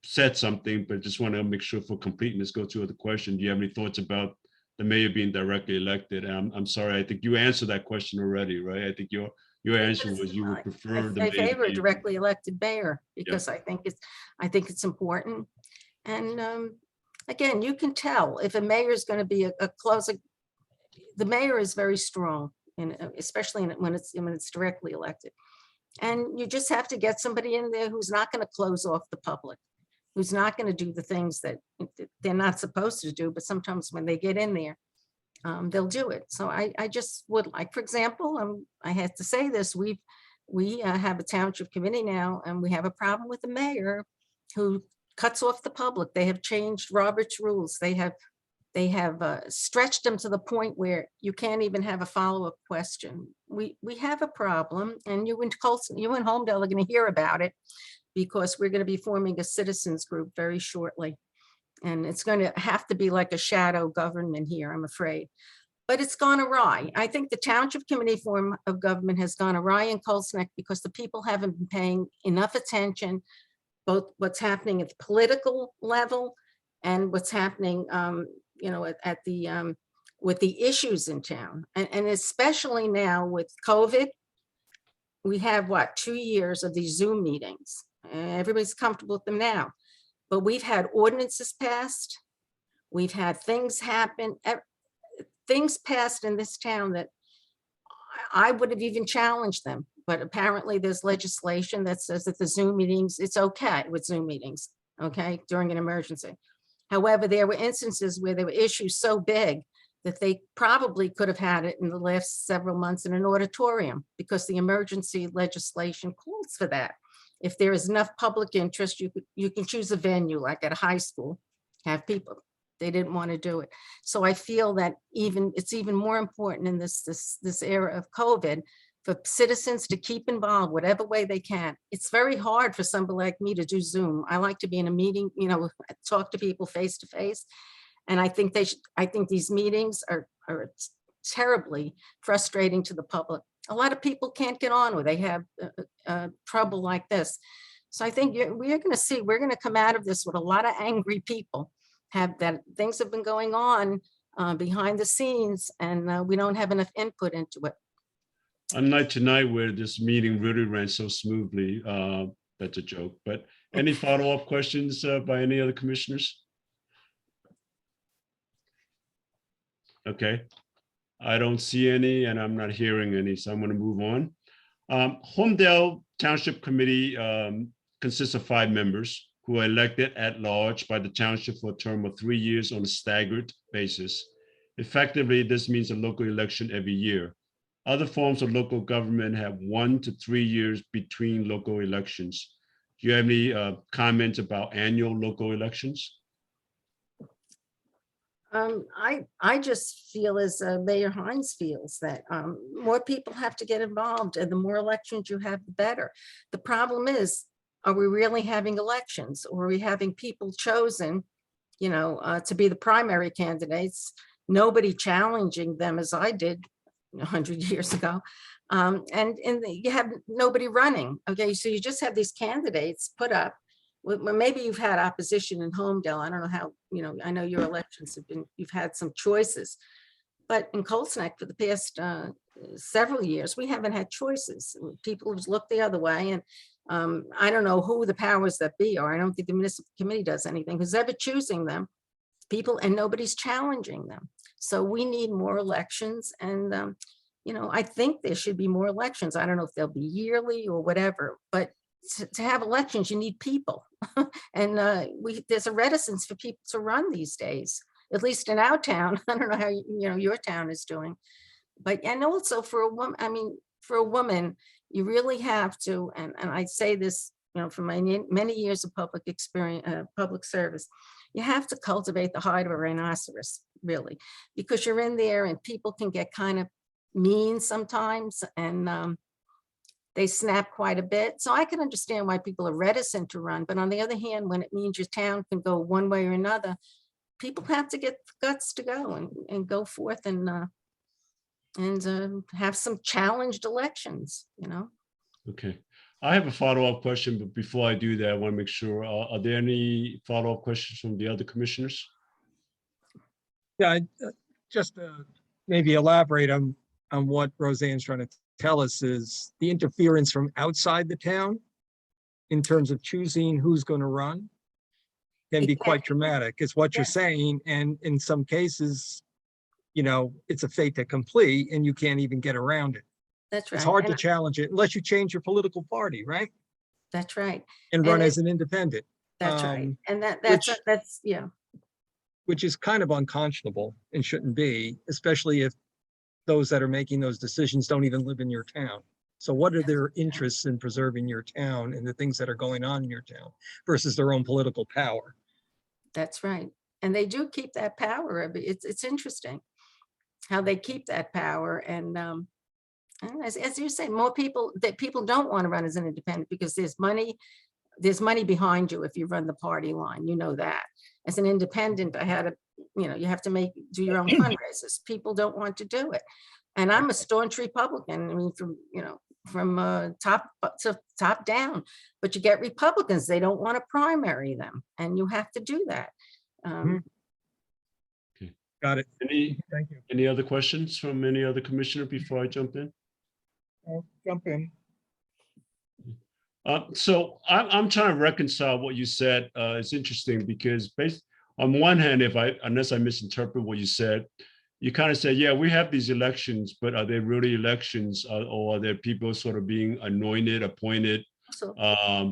said something, but just want to make sure for completeness, go to the question. Do you have any thoughts about the mayor being directly elected? I'm sorry, I think you answered that question already, right? I think your answer was you would prefer the I mayor. favor a directly elected mayor because I think it's important. And again, you can tell if a mayor is going to be a closer. The mayor is very strong, and especially when it's directly elected. And you just have to get somebody in there who's not going to close off the public, who's not going to do the things that they're not supposed to do. But sometimes when they get in there, they'll do it. So I just would like, for example, I had to say this, we have a township committee now, and we have a problem with the mayor who cuts off the public. They have changed Robert's rules. They have stretched them to the point where you can't even have a follow-up question. We have a problem, and you and Homedale are going to hear about it because we're going to be forming a citizens group very shortly. And it's going to have to be like a shadow government here, I'm afraid. But it's gone awry. I think the Township Committee form of government has gone awry in Cold Spring because the people haven't been paying enough attention, both what's happening at the political level and what's happening at the with the issues in town. And especially now with COVID, we have 2 years of these Zoom meetings. Everybody's comfortable with them now. But we've had ordinances passed. We've had things happen, things passed in this town that I would have even challenged them. But apparently there's legislation that says that the Zoom meetings, it's okay with Zoom meetings, okay, during an emergency. However, there were instances where there were issues so big that they probably could have had it in the last several months in an auditorium because the emergency legislation calls for that. If there is enough public interest, you can choose a venue like at a high school, have people. They didn't want to do it. So I feel that it's even more important in this era of COVID for citizens to keep involved whatever way they can. It's very hard for somebody like me to do Zoom. I like to be in a meeting, talk to people face to face. And I think I think these meetings are terribly frustrating to the public. A lot of people can't get on, or they have trouble like this. So I think we're going to come out of this with a lot of angry people. Things have been going on behind the scenes, and we don't have enough input into it. Unlike tonight where this meeting really ran so smoothly, that's a joke, but any follow-up questions by any other commissioners? Okay, I don't see any and I'm not hearing any, so I'm going to move on. Homedale Township Committee consists of 5 members who are elected at large by the township for a term of 3 years on a staggered basis. Effectively, this means a local election every year. Other forms of local government have 1 to 3 years between local elections. Do you have any comments about annual local elections? I just feel as Mayor Hines feels that more people have to get involved, and the more elections you have, the better. The problem is, are we really having elections, or are we having people chosen, to be the primary candidates? Nobody challenging them as I did 100 years ago. You have nobody running. Okay, so you just have these candidates put up. Well, maybe you've had opposition in Homedale. I don't know how, I know your elections you've had some choices, but in Colesneck for the past several years, we haven't had choices. People have looked the other way, and I don't know who the powers that be are. I don't think the municipal committee does anything, who's ever choosing them, people, and nobody's challenging them. So we need more elections, and I think there should be more elections. I don't know if they'll be yearly or whatever, but to have elections, you need people. And there's a reticence for people to run these days, at least in our town. I don't know how your town is doing, and also for a woman, you really have to, and I say this, from my many years of public experience, public service, you have to cultivate the hide of a rhinoceros, really, because you're in there and people can get kind of mean sometimes, and they snap quite a bit. So I can understand why people are reticent to run. But on the other hand, when it means your town can go one way or another, people have to get the guts to go and go forth and have some challenged elections, Okay, I have a follow-up question, but before I do that, I want to make sure, are there any follow-up questions from the other commissioners? Yeah, just maybe elaborate on what Roseanne's trying to tell us is the interference from outside the town in terms of choosing who's going to run can be quite dramatic, is what you're saying. And in some cases, it's a fait accompli and you can't even get around it. That's right. It's hard to challenge it unless you change your political party, right? That's right. And run as an independent. That's right. And that's yeah. Which is kind of unconscionable and shouldn't be, especially if those that are making those decisions don't even live in your town. So what are their interests in preserving your town and the things that are going on in your town versus their own political power? That's right. And they do keep that power. It's interesting how they keep that power. And as you say, more people don't want to run as an independent because there's money behind you if you run the party line, that. As an independent, you have to do your own fundraisers. People don't want to do it. And I'm a staunch Republican. I mean, from top to top down, but you get Republicans, they don't want to primary them, and you have to do that. Okay. Got it. Thank you. Any other questions from any other commissioner before I jump in? I'll jump in. So I'm trying to reconcile what you said. It's interesting because on one hand, unless I misinterpret what you said, you kind of say, yeah, we have these elections, but are they really elections, or are there people sort of being anointed, appointed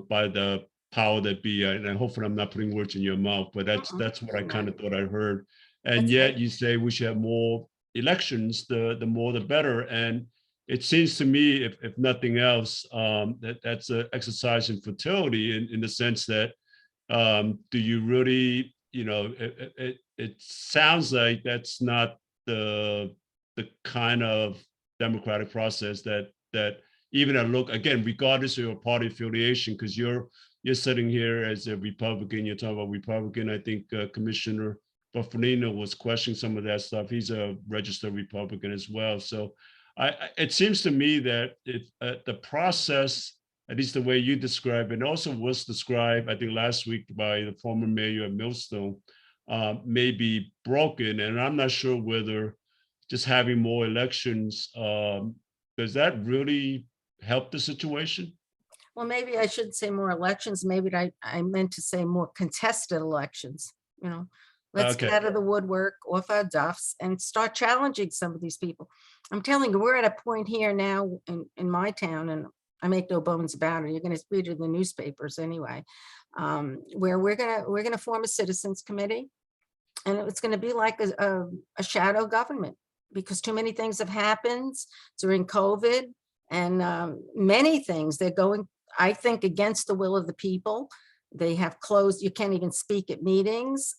by the power that be? And hopefully I'm not putting words in your mouth, but that's what I kind of thought I heard. And yet you say we should have more elections, the more the better. And it seems to me, if nothing else, that's an exercise in fertility in the sense that, do you really, it sounds like that's not the kind of democratic process that that even a look, again, regardless of your party affiliation, because you're sitting here as a Republican, you're talking about Republican. I think Commissioner Bufferino was questioning some of that stuff. He's a registered Republican as well. So it seems to me that the process, at least the way you describe it, and also was described, I think last week by the former mayor of Millstone, may be broken. And I'm not sure whether just having more elections, does that really help the situation? Well, maybe I shouldn't say more elections. Maybe I meant to say more contested elections, you know. Let's get Okay. out of the woodwork, off our duffs, and start challenging some of these people. I'm telling you, we're at a point here now in my town, and I make no bones about it. You're going to read it in the newspapers anyway, where we're gonna form a citizens committee, and it's going to be like a shadow government, because too many things have happened during COVID, and many things they're going, I think, against the will of the people. They have closed. You can't even speak at meetings.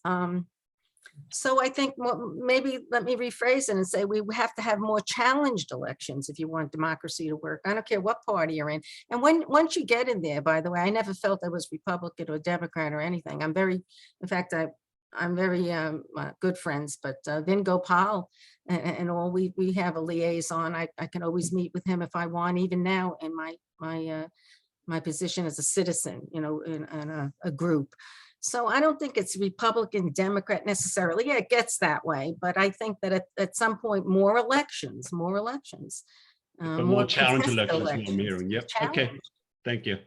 So I think maybe let me rephrase it and say we have to have more challenged elections if you want democracy to work. I don't care what party you're in. And once you get in there, by the way, I never felt I was Republican or Democrat or anything. I'm very, in fact, I'm very good friends, but Vin Gopal and all, we have a liaison. I can always meet with him if I want, even now in my position as a citizen, you know, in a group. So I don't think it's Republican, Democrat necessarily. Yeah, it gets that way, but I think that at some point, more elections. But more challenge contested elections, what I'm hearing. Yep. Okay. Challenge. Thank you.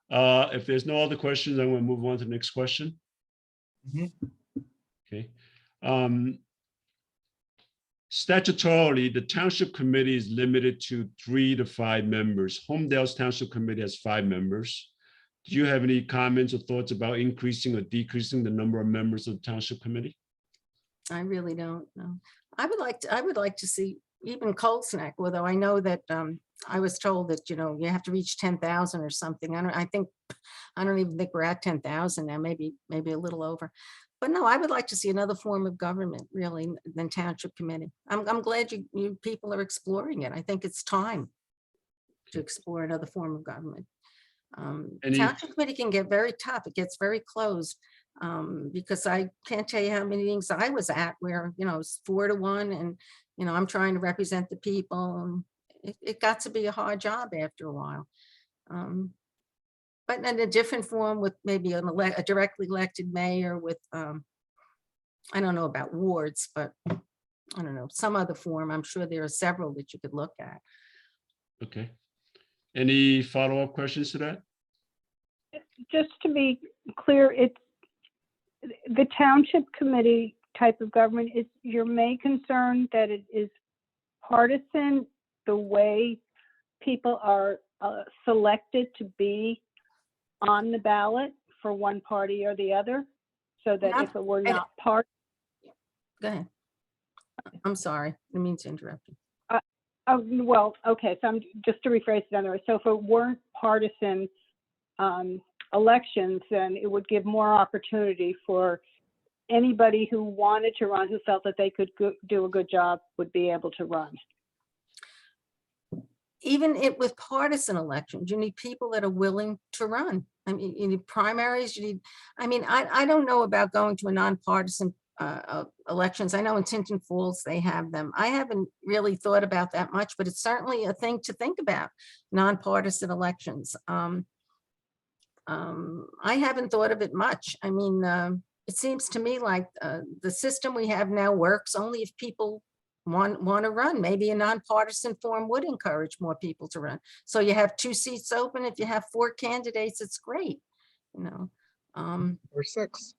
If there's no other questions, I'm going to move on to the next question. Mhm. Okay. Statutorily, the Township Committee is limited to 3 to 5 members. Homedale's Township Committee has 5 members. Do you have any comments or thoughts about increasing or decreasing the number of members of the Township Committee? I really don't know. I would like to see even Cold Snack, although I know that I was told that, you know, you have to reach 10,000 or something. I don't even think we're at 10,000 now, maybe a little over. But no, I would like to see another form of government, really, than Township Committee. I'm glad you people are exploring it. I think it's time to explore another form of government. Township Committee can get very tough. It gets very closed, because I can't tell you how many meetings I was at where, you know, it's 4 to 1, and, you know, I'm trying to represent the people. And it got to be a hard job after a while. But in a different form, with maybe a directly elected mayor with, I don't know about wards, but I don't know, some other form. I'm sure there are several that you could look at. Okay. Any follow-up questions to that? Just to be clear, it's the Township Committee type of government. Is your main concern that it is partisan, the way people are selected to be on the ballot for one party or the other, so that if it were not part? Go ahead. I'm sorry, I didn't mean to interrupt you. Oh, well, okay, so I'm just to rephrase it another way. So if it weren't partisan elections, then it would give more opportunity for anybody who wanted to run, who felt that they could do a good job, would be able to run. Even with partisan elections, you need people that are willing to run. I mean, you need primaries, you need, I mean, I don't know about going to a nonpartisan elections. I know in Tinton Falls, they have them. I haven't really thought about that much, but it's certainly a thing to think about, nonpartisan elections. I haven't thought of it much. I mean, it seems to me like the system we have now works only if people want to run. Maybe a nonpartisan form would encourage more people to run. So you have 2 seats open. If you have 4 candidates, it's great, you know. Or 6.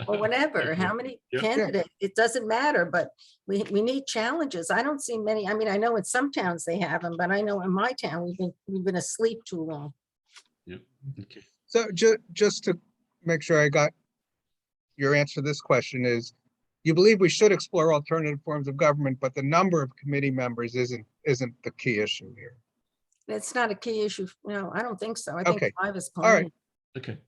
Or whatever, how many candidates, it doesn't matter, but we need challenges. I don't see many. I mean, I know in some towns they have them, but I know in my town, we've been asleep too long. Yep. Okay. So just to make sure I got your answer to this question is, you believe we should explore alternative forms of government, but the number of committee members isn't the key issue here. It's not a key issue. No, I don't think so. I think Okay. 5 is All right. plenty. Okay.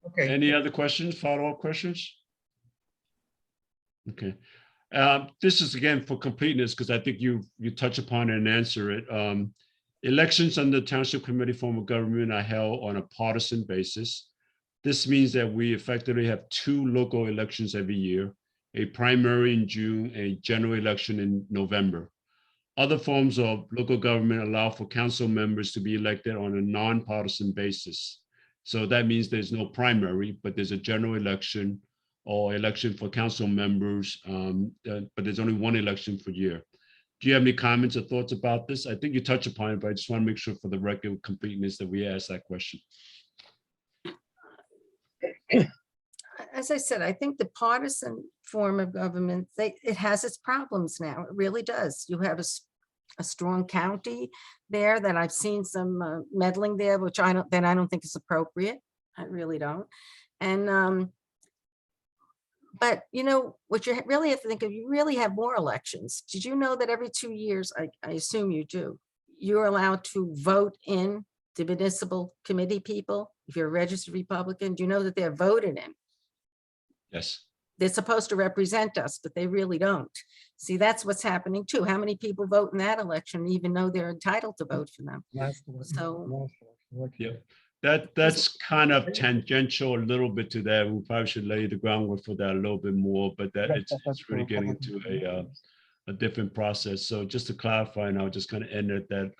Okay. Any other questions, follow-up questions? Okay. This is again for completeness, because I think you touch upon it and answer it. Elections under Township Committee form of government are held on a partisan basis. This means that we effectively have 2 local elections every year, a primary in June, a general election in November. Other forms of local government allow for council members to be elected on a nonpartisan basis. So that means there's no primary, but there's a general election or election for council members, but there's only 1 election per year. Do you have any comments or thoughts about this? I think you touch upon it, but I just want to make sure for the record completeness that we ask that question. As I said, I think the partisan form of government, it has its problems now. It really does. You have a strong county there that I've seen some meddling there, which I don't think is appropriate. I really don't. And but you know what you really have to think of, you really have more elections. Did you know that every 2 years, I assume you do, you're allowed to vote in the municipal committee people? If you're a registered Republican, do you know that they're voted in? Yes. They're supposed to represent us, but they really don't. See, that's what's happening too. How many people vote in that election, even though they're entitled to vote for them? So Yeah, that's kind of tangential a little bit to that. We probably should lay the groundwork for that a little bit more, but that it's really getting into a different process. So just to clarify, and I'll just kind of end at that,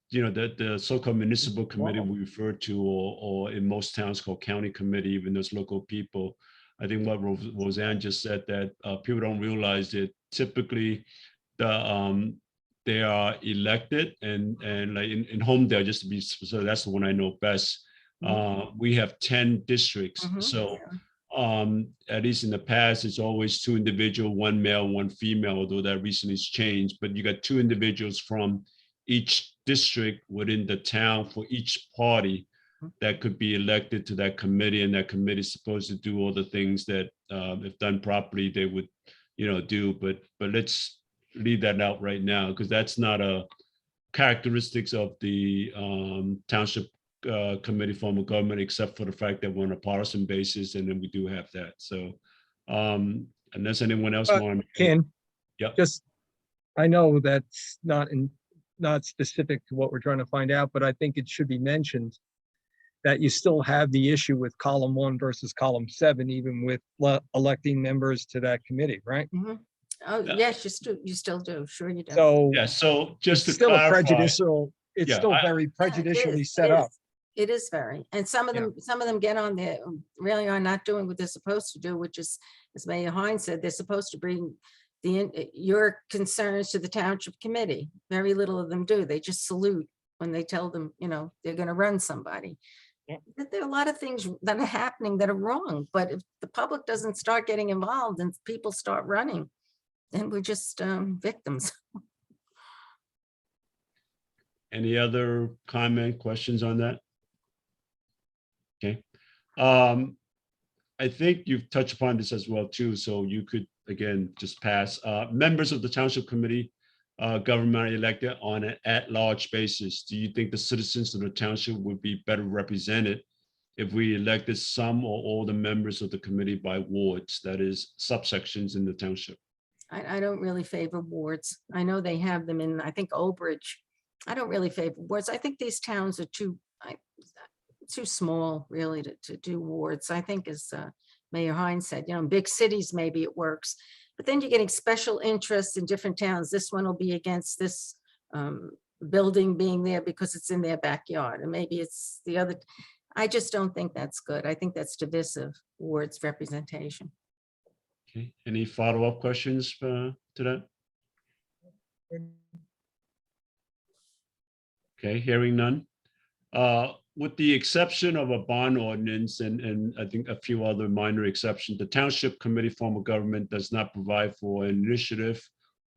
you know, the so-called municipal committee we refer to, or in most towns called county committee, even those local people. I think what Roseanne just said, that people don't realize that typically they are elected, and like in Homedale, just to be specific, that's the one I know best. We have 10 districts. So at least in the past, it's always 2 individuals, 1 male, 1 female, although that recently has changed. But you got 2 individuals from each district within the town for each party that could be elected to that committee, and that committee is supposed to do all the things that, if done properly, they would, you know, do. But let's leave that out right now, because that's not a characteristics of the township committee form of government, except for the fact that we're on a partisan basis, and then we do have that. So unless anyone else wants, Ken, yep. just, I know that's not specific to what we're trying to find out, but I think it should be mentioned that you still have the issue with column 1 versus column 7, even with electing members to that committee, right? oh yes, you still do. Sure you do. So Yeah, so just to it's still a clarify, prejudicial, it's Yeah, still very Yeah, it prejudicially is, set it up. is. It is very, and some of them get on there, really are not doing what they're supposed to do, which is, as Mayor Hines said, they're supposed to bring your concerns to the township committee. Very little of them do. They just salute when they tell them, you know, they're going to run somebody. There are a lot of things that are happening that are wrong, but if the public doesn't start getting involved and people start running, then we're just victims. any other comment, questions on that? Okay. I think you've touched upon this as well too, so you could again just pass. Members of the township committee government are elected on an at-large basis. Do you think the citizens of the township would be better represented if we elected some or all the members of the committee by wards, that is subsections in the township? I don't really favor wards. I know they have them in, I think, Old Bridge. I don't really favor wards. I think these towns are too small, really, to do wards. I think, as Mayor Hines said, you know, in big cities, maybe it works. But then you're getting special interests in different towns. This one will be against this building being there because it's in their backyard, and maybe it's the other. I just don't think that's good. I think that's divisive, wards representation. Okay, any follow-up questions to that? Okay, hearing none. With the exception of a bond ordinance and I think a few other minor exceptions, the township committee form of government does not provide for an initiative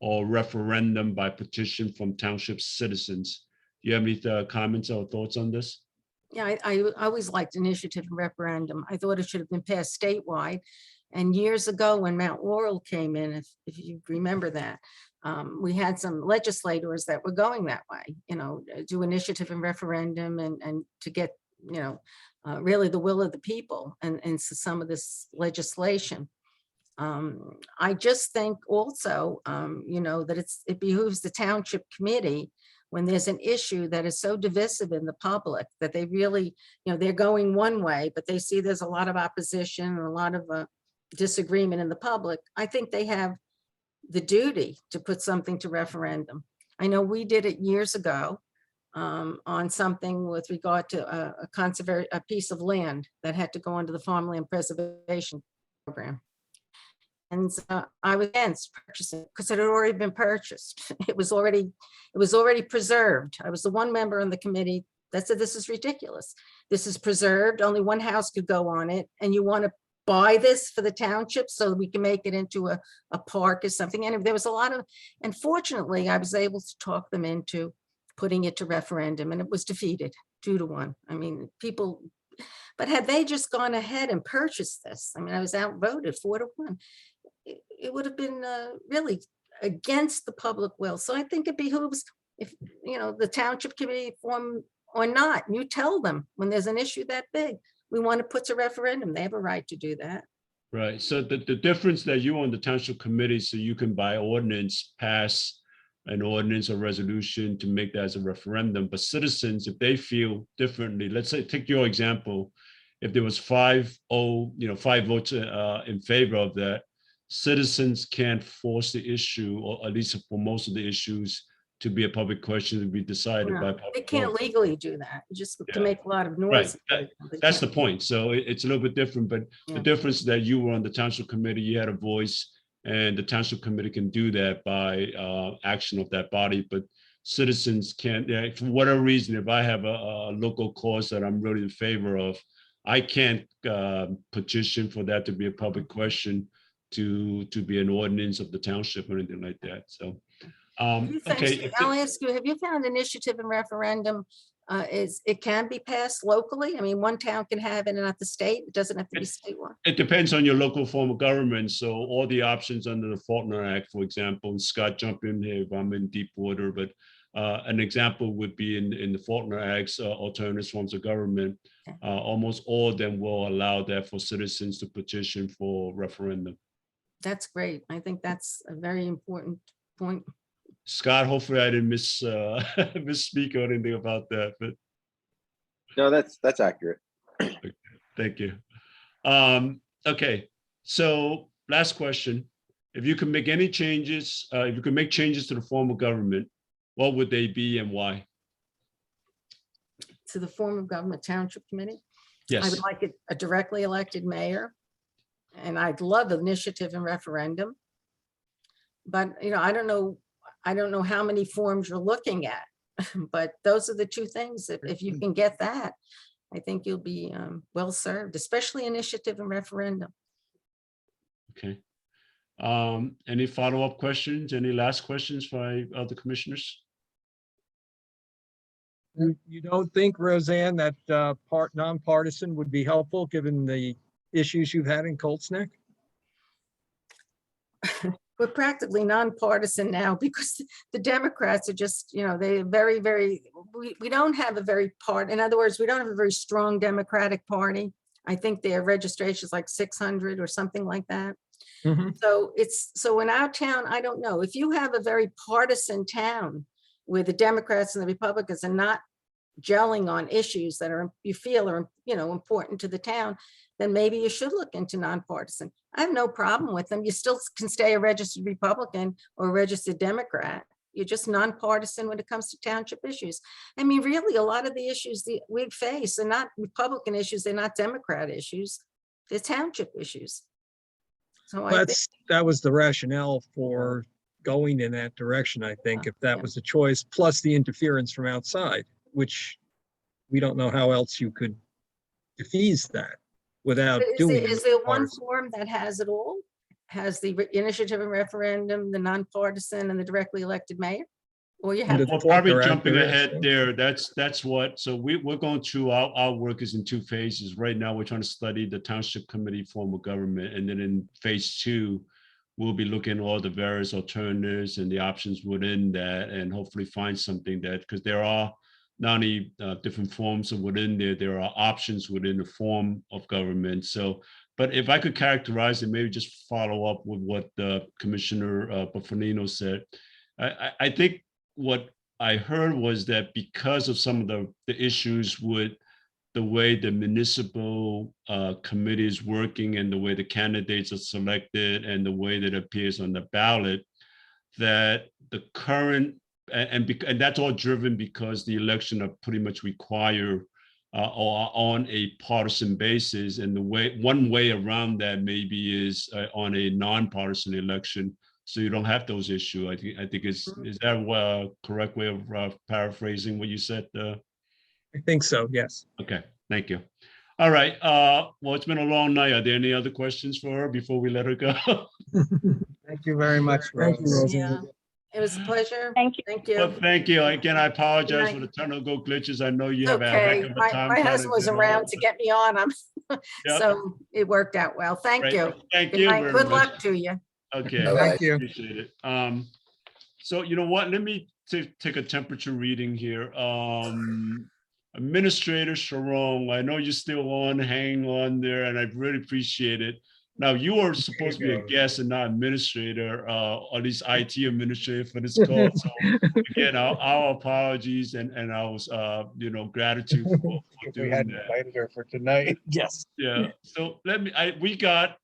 or referendum by petition from township citizens. Do you have any comments or thoughts on this? Yeah, I always liked initiative and referendum. I thought it should have been passed statewide. And years ago, when Mount Laurel came in, if you remember that, we had some legislators that were going that way, you know, do initiative and referendum and to get, you know, really the will of the people and some of this legislation. I just think also, that it behooves the township committee when there's an issue that is so divisive in the public that they really, they're going one way, but they see there's a lot of opposition and a lot of disagreement in the public. I think they have the duty to put something to referendum. I know we did it years ago on something with regard to a piece of land that had to go into the farmland preservation program. And I was against purchasing because it had already been purchased. It was already preserved. I was the one member on the committee that said, this is ridiculous. This is preserved. Only one house could go on it. And you want to buy this for the township so we can make it into a park or something. And there was a lot of, and fortunately, I was able to talk them into putting it to referendum, and it was defeated 2-1. I mean, people, but had they just gone ahead and purchased this, I mean, I was outvoted 4-1. It would have been really against the public will. So I think it behooves, if the township committee form or not, you tell them when there's an issue that big, we want to put to referendum. They have a right to do that. Right. So the difference that you on the township committee, so you can by ordinance pass an ordinance or resolution to make that as a referendum. But citizens, if they feel differently, let's say, take your example, if there was 5 votes in favor of that, citizens can't force the issue, or at least for most of the issues, to be a public question to be decided by public. They can't vote. legally do that, just to Yeah. make a lot of noise. Right. They That's the can't. point. So it's a little bit different, but the Yeah. difference that you were on the township committee, you had a voice, and the township committee can do that by action of that body, but citizens can't. For whatever reason, if I have a local cause that I'm really in favor of, I can't petition for that to be a public question, to be an ordinance of the township or anything like that. So, okay. I'll ask you, have you found initiative and referendum it can be passed locally? I mean, one town can have it and not the state. It doesn't have to be statewide. It depends on your local form of government. So all the options under the Faulkner Act, for example, and Scott, jump in here if I'm in deep water, but an example would be in the Faulkner Act's alternative forms of government. Almost all of them will allow that for citizens to petition for referendum. That's great. I think that's a very important point. Scott, hopefully I didn't misspeak or anything about that, but No, that's accurate. thank you. Okay, so last question. If you could make any changes, if you could make changes to the form of government, what would they be and why? To the form of government township committee? I Yes, would like a directly elected mayor. And I'd love initiative and referendum. But, I don't know how many forms you're looking at, but those are the two things. If you can get that, I think you'll be well served, especially initiative and referendum. okay. Any follow-up questions? Any last questions for other commissioners? You don't think, Roseanne, that nonpartisan would be helpful given the issues you've had in Colts Neck? We're practically nonpartisan now because the Democrats are just, they're very, very, we don't have a very in other words, we don't have a very strong Democratic Party. I think their registration is like 600 or something like that. Mhm. So in our town, I don't know. If you have a very partisan town where the Democrats and the Republicans are not gelling on issues that you feel are, important to the town, then maybe you should look into nonpartisan. I have no problem with them. You still can stay a registered Republican or a registered Democrat. You're just nonpartisan when it comes to township issues. I mean, really, a lot of the issues that we face are not Republican issues. They're not Democrat issues. They're township issues. So I think That was the rationale for going in that direction, I think, if that Yeah. was a choice, plus the interference from outside, which we don't know how else you could defease that without doing. Is there one partisan. form that has it all? Has the initiative and referendum, the nonpartisan, and the directly elected mayor? Or you have, Under We're the probably Faulkner Act, jumping there is, ahead yeah. there. That's what, so we're going through, our work is in 2 phases. Right now, we're trying to study the township committee form of government. And then in phase 2, we'll be looking at all the various alternatives and the options within that, and hopefully find something that, because there are not only different forms of within there are options within the form of government. So But if I could characterize it, maybe just follow up with what Commissioner Buffonino said. I think what I heard was that because of some of the issues with the way the municipal committee is working and the way the candidates are selected and the way that it appears on the ballot, that the current, and that's all driven because the election are pretty much require or on a partisan basis. And one way around that maybe is on a nonpartisan election. So you don't have those issues. I think is that a correct way of paraphrasing what you said? I think so, yes. Okay, thank you. All right. Well, it's been a long night. Are there any other questions for her before we let her go? Thank you very much, Thank you, Rose. Roseanne. Yeah, it was a pleasure. Thank you. Thank Well, you. thank you. Again, I apologize Good for night. the technical glitches. I know you have a heck Okay, of a my time. my trying to husband was get on. around to get me on. Yep. So it worked out well. Thank Right. you. Thank Good you night. very Good much. luck to you. Okay, Bye-bye. Thank you. appreciate it. So you know what? Let me take a temperature reading here. Administrator Sharon, I know you're still on, hang on there, and I really appreciate it. Now, you are supposed to be a guest and not administrator, or at least IT administrator for this call. So again, our apologies and our gratitude for We doing hadn't that. invited her for tonight. Yes. Yeah, so we got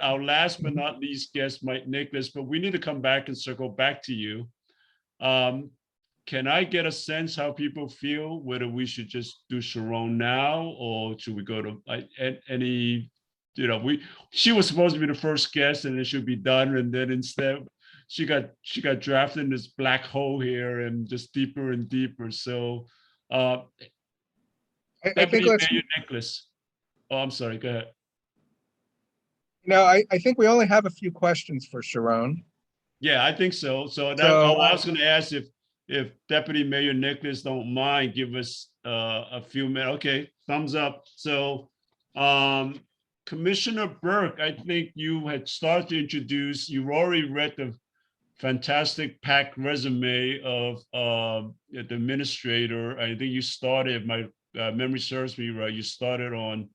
our last but not least guest, Mike Nicholas, but we need to come back and circle back to you. Can I get a sense how people feel, whether we should just do Sharon now, or should we go to any, she was supposed to be the first guest and it should be done. And then instead she got drafted in this black hole here and just deeper and deeper. So I think Deputy let's, Mayor Nicholas. Oh, I'm sorry, go ahead. I think we only have a few questions for Sharon. Yeah, I think so. So So, I was going to ask if Deputy Mayor Nicholas don't mind, give us a few minutes. Okay, thumbs up. So Commissioner Burke, I think you had started to introduce, you already read the fantastic packed resume of the administrator. I think you started, my memory serves me right, you started on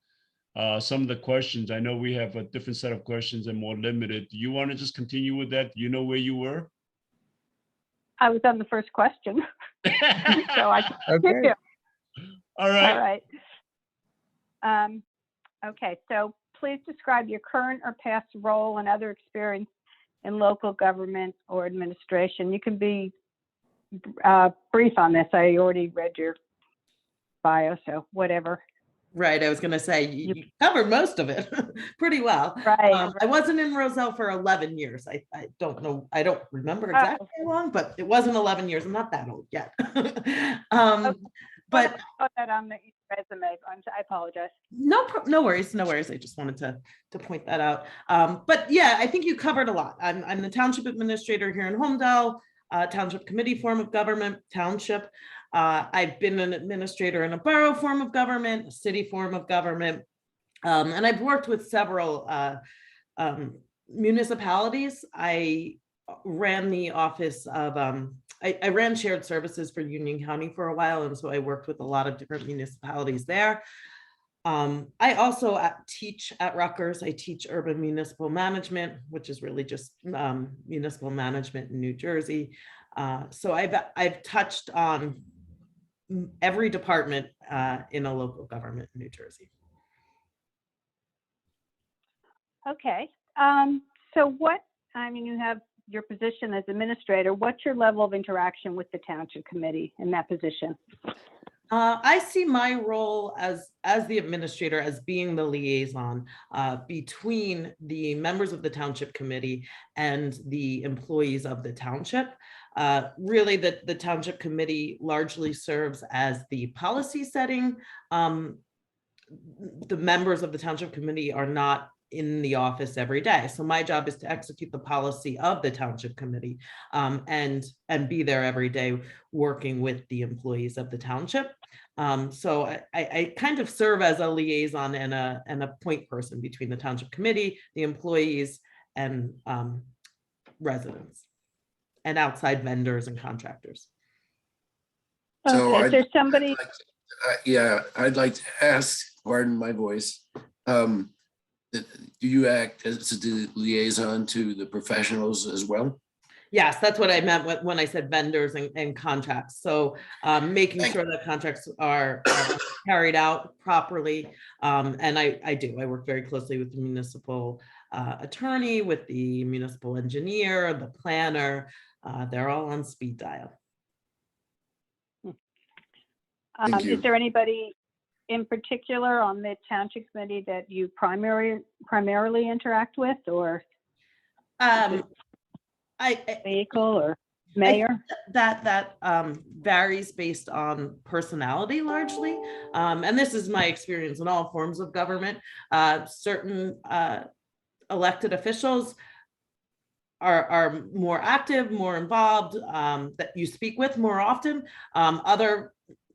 some of the questions. I know we have a different set of questions and more limited. Do you want to just continue with that? Do you know where you were? I was on the first question. So I Okay. continue. All right. All right. Okay, so please describe your current or past role and other experience in local government or administration. You can be brief on this. I already read your bio, so whatever. Right, I was gonna say, you covered most of it pretty well. Right. I wasn't in Roselle for 11 years. I don't know, I don't remember exactly how long, but it wasn't 11 years. I'm not that old yet. But Put that on the resume. I apologize. no worries, no worries. I just wanted to point that out. But yeah, I think you covered a lot. I'm the township administrator here in Homedale, township committee form of government, township. I've been an administrator in a borough form of government, a city form of government, and I've worked with several municipalities. I ran the office of, I ran shared services for Union County for a while, and so I worked with a lot of different municipalities there. I also teach at Rutgers. I teach urban municipal management, which is really just municipal management in New Jersey. So I've touched on every department in a local government in New Jersey. Okay. So you have your position as administrator. What's your level of interaction with the township committee in that position? I see my role as the administrator as being the liaison between the members of the township committee and the employees of the township. Really, the township committee largely serves as the policy setting. The members of the township committee are not in the office every day. So my job is to execute the policy of the township committee and be there every day working with the employees of the township. So I kind of serve as a liaison and a point person between the township committee, the employees, and residents and outside vendors and contractors. So Okay, so somebody, I'd like to ask, pardon my voice. Do you act as the liaison to the professionals as well? Yes, that's what I meant when I said vendors and contracts. So making Thank sure that contracts are carried out properly. And I do. I work very closely with the municipal attorney, with the municipal engineer, the planner. They're all on speed dial. Thank you. Is there anybody in particular on the township committee that you primarily interact with, or vehicle or mayor? That varies based on personality largely. And this is my experience in all forms of government. Certain elected officials are more active, more involved, that you speak with more often. Other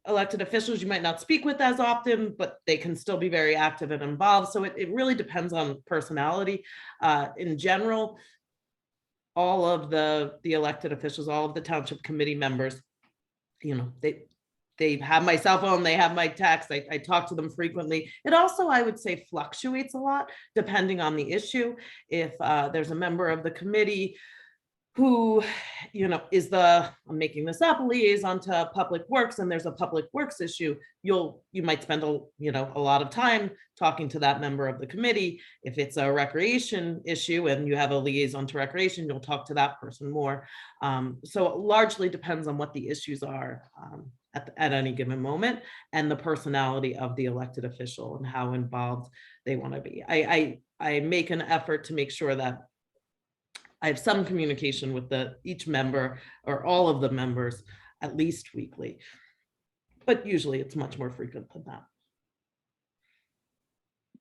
elected officials you might not speak with as often, but they can still be very active and involved. So it really depends on personality. In general, all of the elected officials, all of the township committee members, you know, they have my cell phone, they have my text, I talk to them frequently. It also, I would say, fluctuates a lot depending on the issue. If there's a member of the committee who, you know, is I'm making this up, liaison to public works, and there's a public works issue, you might spend a lot of time talking to that member of the committee. If it's a recreation issue and you have a liaison to recreation, you'll talk to that person more. So it largely depends on what the issues are at any given moment, and the personality of the elected official and how involved they want to be. I make an effort to make sure that I have some communication with each member or all of the members at least weekly, but usually it's much more frequent than that.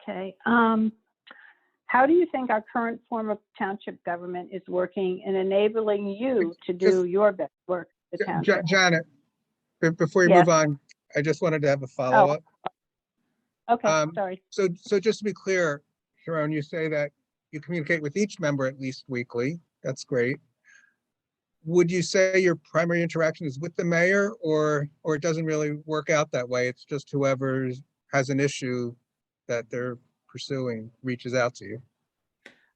Okay. How do you think our current form of township government is working in enabling you to do your best work? at The township? Janet, before you Yes. move on, I just wanted to have a follow-up. Okay, sorry. So just to be clear, Sharon, you say that you communicate with each member at least weekly. That's great. Would you say your primary interaction is with the mayor, or it doesn't really work out that way? It's just whoever has an issue that they're pursuing reaches out to you?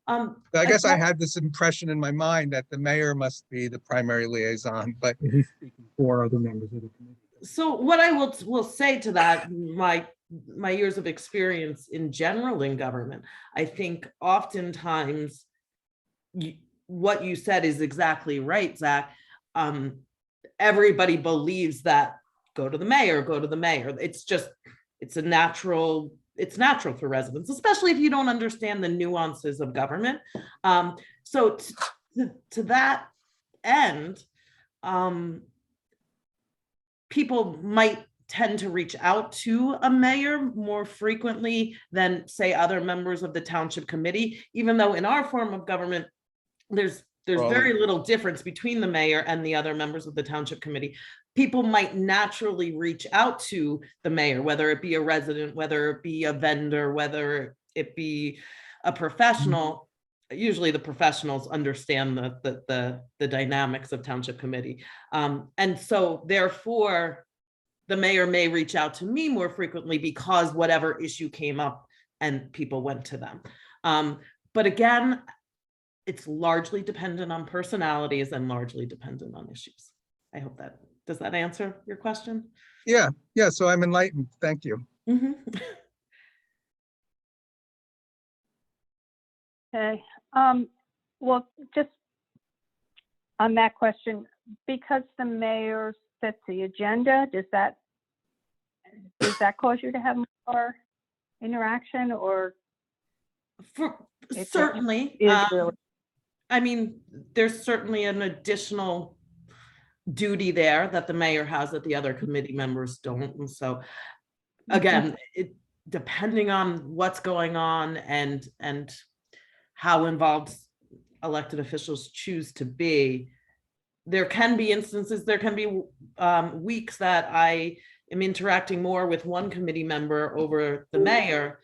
I guess I had this impression in my mind that the mayor must be the primary liaison, but he's speaking for other members of the committee. So what I will say to that, my years of experience in general in government, I think oftentimes what you said is exactly right, Zach. Everybody believes that go to the mayor. It's natural for residents, especially if you don't understand the nuances of government. So to that end, people might tend to reach out to a mayor more frequently than, say, other members of the township committee, even though in our form of government, there's very little difference between the mayor and the other members of the township committee. People might naturally reach out to the mayor, whether it be a resident, whether it be a vendor, whether it be a professional. Usually the professionals understand the dynamics of township committee. And so therefore, the mayor may reach out to me more frequently because whatever issue came up and people went to them. But again, it's largely dependent on personalities and largely dependent on issues. I hope does that answer your question? Yeah, so I'm enlightened. Thank you. Mm-hmm. Okay. Well, just on that question, because the mayor sets the agenda, does that cause you to have more interaction, or? Certainly. I mean, there's certainly an additional duty there that the mayor has that the other committee members don't. And so again, depending on what's going on and how involved elected officials choose to be, there can be instances, there can be weeks that I am interacting more with one committee member over the mayor.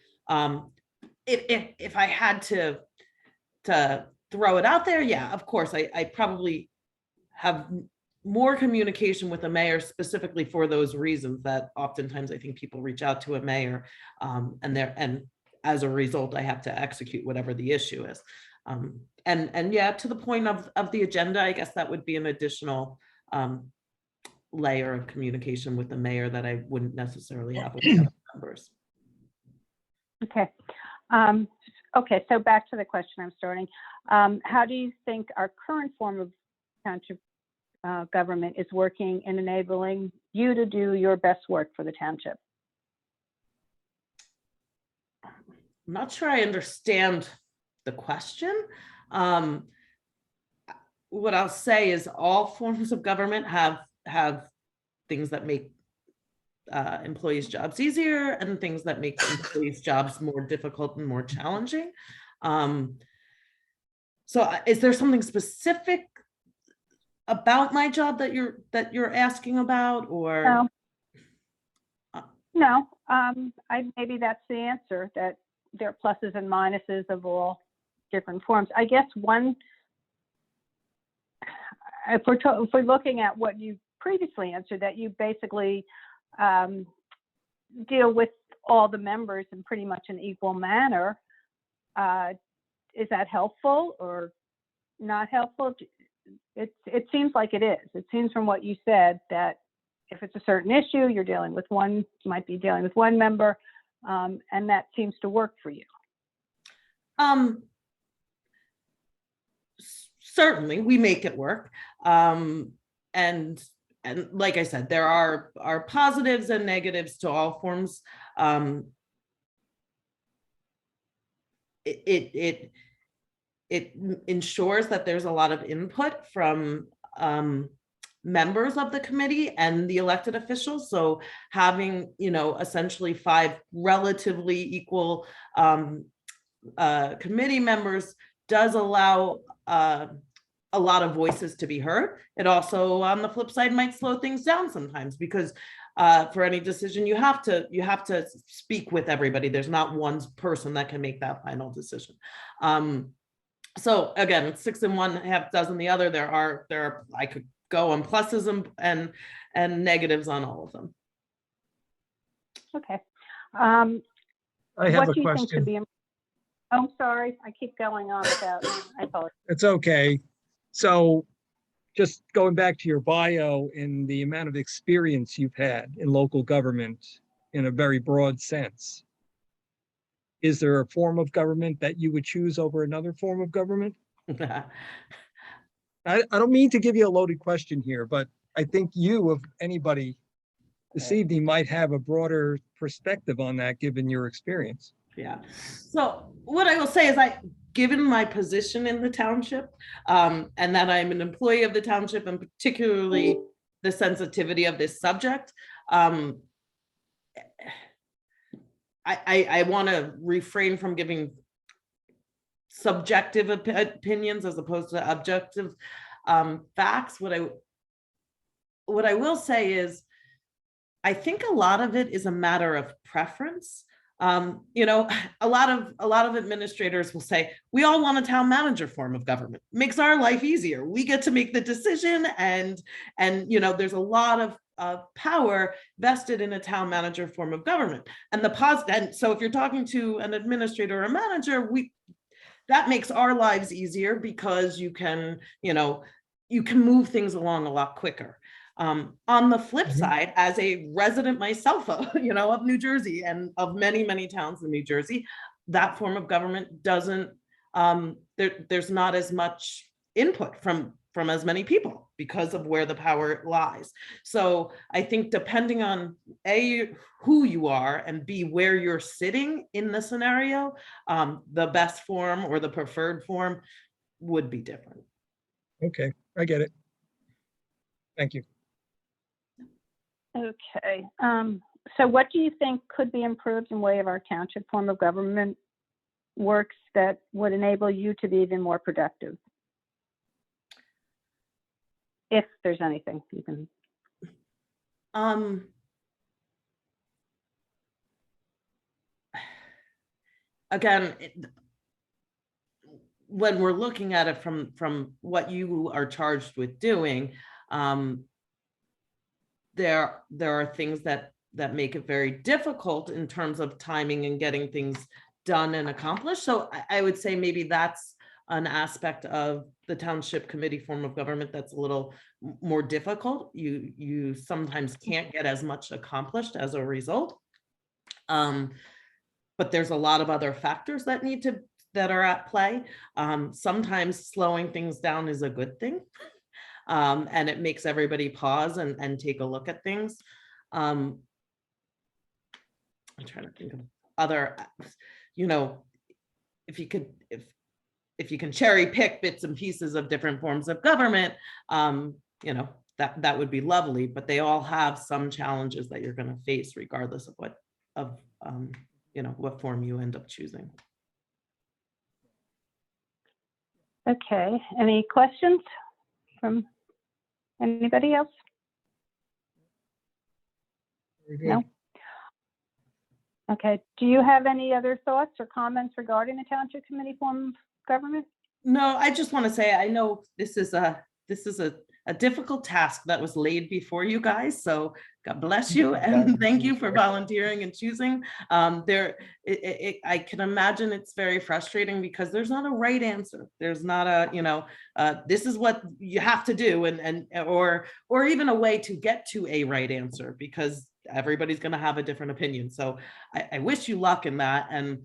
If I had to throw it out there, yeah, of course, I probably have more communication with the mayor specifically for those reasons that oftentimes I think people reach out to a mayor and as a result, I have to execute whatever the issue is. And yeah, to the point of the agenda, I guess that would be an additional layer of communication with the mayor that I wouldn't necessarily have with the other members. Okay. Okay, so back to the question I'm starting. How do you think our current form of township government is working in enabling you to do your best work for the township? I'm not sure I understand the question. What I'll say is all forms of government have things that make employees' jobs easier and things that make employees' jobs more difficult and more challenging. So is there something specific about my job that you're asking about, or? No, maybe that's the answer, that there are pluses and minuses of all different forms. I guess if we're looking at what you previously answered, that you basically deal with all the members in pretty much an equal manner, is that helpful or not helpful? It seems like it is. It seems from what you said that if it's a certain issue, you're dealing with one, you might be dealing with one member, and that seems to work for you. Certainly, we make it work. And like I said, there are positives and negatives to all forms. It ensures that there's a lot of input from members of the committee and the elected officials. So having, essentially 5 relatively equal committee members does allow a lot of voices to be heard. It also, on the flip side, might slow things down sometimes, because for any decision, you have to speak with everybody. There's not one person that can make that final decision. So again, 6 in one, half dozen the other. There are I could go on pluses and negatives on all of them. Okay. I have What a do you think should question. be? I'm sorry, I keep going on without. I apologize. It's okay. So just going back to your bio and the amount of experience you've had in local government in a very broad sense, is there a form of government that you would choose over another form of government? I don't mean to give you a loaded question here, but I think you, of anybody this evening, might have a broader perspective on that given your experience. Yeah. So what I will say is, given my position in the township, and that I'm an employee of the township, and particularly the sensitivity of this subject, I want to refrain from giving subjective opinions as opposed to objective facts. What I will say is, I think a lot of it is a matter of preference. A lot of administrators will say, we all want a town manager form of government. Makes our life easier. We get to make the decision, and there's a lot of power vested in a town manager form of government. And so if you're talking to an administrator or a manager, that makes our lives easier, because you can move things along a lot quicker. On the flip side, as a resident myself, of New Jersey and of many, many towns in New Jersey, that form of government doesn't, there's not as much input from as many people because of where the power lies. So I think depending on A, who you are, and B, where you're sitting in the scenario, the best form or the preferred form would be different. Okay, I get it. Thank you. Okay. So what do you think could be improved in way of our township form of government works that would enable you to be even more productive? If there's anything you can. Again, when we're looking at it from what you are charged with doing, there are things that make it very difficult in terms of timing and getting things done and accomplished. So I would say maybe that's an aspect of the township committee form of government that's a little more difficult. You sometimes can't get as much accomplished as a result. But there's a lot of other factors that are at play. Sometimes slowing things down is a good thing. And it makes everybody pause and take a look at things. I'm trying to think of other, if you can cherry pick bits and pieces of different forms of government, that would be lovely, but they all have some challenges that you're going to face regardless of what form you end up choosing. Okay, any questions from anybody else? Very good. No? Okay, do you have any other thoughts or comments regarding the township committee form of government? No, I just want to say, I know this is a difficult task that was laid before you guys. So God bless you and thank you for volunteering and choosing. I can imagine it's very frustrating because there's not a right answer. There's not a, this is what you have to do or even a way to get to a right answer, because everybody's going to have a different opinion. So I wish you luck in that. And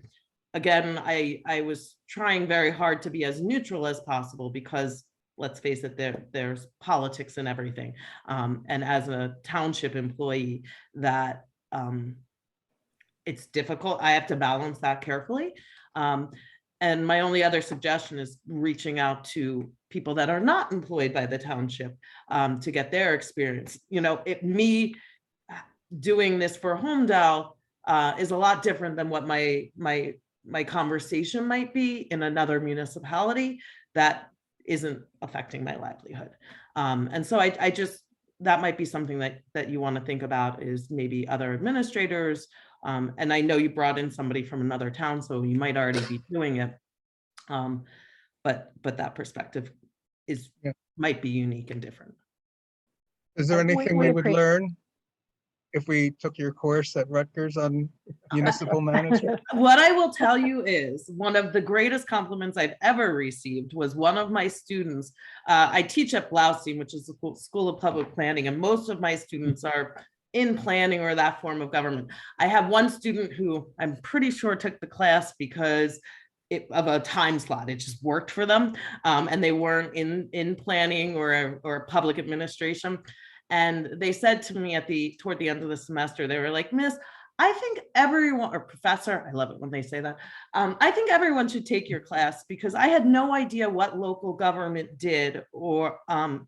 again, I was trying very hard to be as neutral as possible because let's face it, there's politics and everything. And as a township employee, that it's difficult. I have to balance that carefully. And my only other suggestion is reaching out to people that are not employed by the township to get their experience. Me doing this for Homedale is a lot different than what my conversation might be in another municipality that isn't affecting my livelihood. And so I just, that might be something that you want to think about, is maybe other administrators. And I know you brought in somebody from another town, so you might already be doing it. But that perspective might be unique and different. Is there anything we we would learn if we took your course at Rutgers on municipal management? What I will tell you is one of the greatest compliments I've ever received was one of my students. I teach at Blaustein, which is a school of public planning, and most of my students are in planning or that form of government. I have one student who I'm pretty sure took the class because of a time slot. It just worked for them. And they weren't in planning or public administration. And they said to me toward the end of the semester, they were like, Miss, I think everyone, or professor, I love it when they say that. I think everyone should take your class because I had no idea what local government did or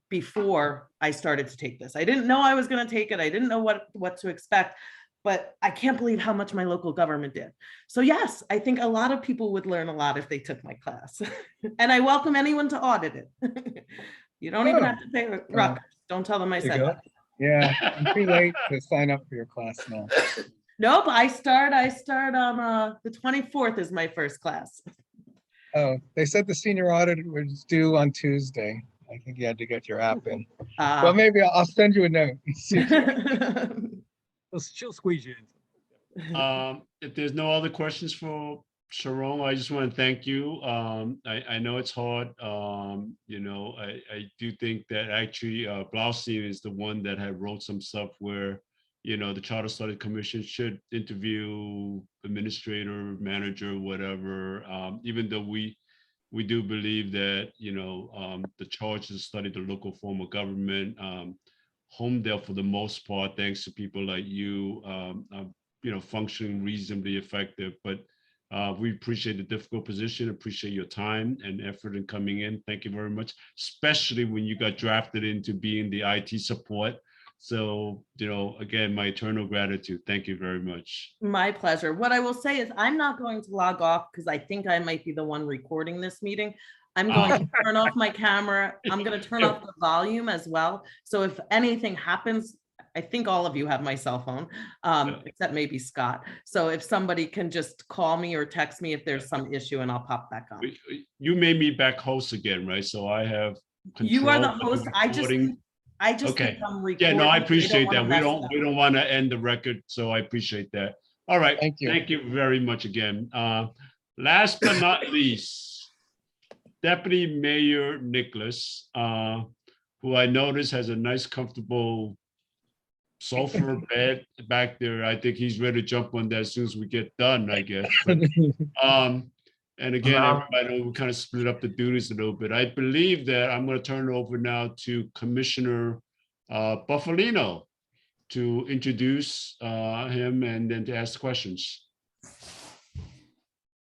before I started to take this. I didn't know I was going to take it. I didn't know what to expect, but I can't believe how much my local government did. So yes, I think a lot of people would learn a lot if they took my class. And I welcome anyone to audit it. You don't even have to pay Rutgers. Don't tell them I said that. Yeah, I'm too late to sign up for your class now. Nope, I start on the 24th is my first class. Oh, they said the senior audit was due on Tuesday. I think you had to get your app in. Well, maybe I'll send you a note. She'll squeeze you in. If there's no other questions for Sharon, I just want to thank you. I know it's hard. I do think that actually Blaustein is the one that had wrote some stuff where, the Charter Study Commission should interview administrator, manager, whatever, even though we do believe that, the charge is to study the local form of government. Homedale, for the most part, thanks to people like you, functioning reasonably effective. But we appreciate the difficult position, appreciate your time and effort in coming in. Thank you very much, especially when you got drafted into being the IT support. So, again, my eternal gratitude. Thank you very much. My pleasure. What I will say is I'm not going to log off because I think I might be the one recording this meeting. I'm going to turn off my camera. I'm going to turn off the volume as well. So if anything happens, I think all of you have my cell phone, except maybe Scott. So if somebody can just call me or text me if there's some issue and I'll pop back on. You made me back host again, right? So I have control. You are the host. I just okay. think I'm recording. Yeah, no, I appreciate that. We don't want to end the record. So I appreciate that. All right. Thank you. Thank you very much again. Last but not least, Deputy Mayor Nicholas, who I notice has a nice, comfortable sofa bed back there. I think he's ready to jump on that as soon as we get done, I guess. But, and again, everybody, we kind of split up the duties a little bit. I believe that I'm going to turn it over now to Commissioner Buffalino to introduce him and then to ask questions.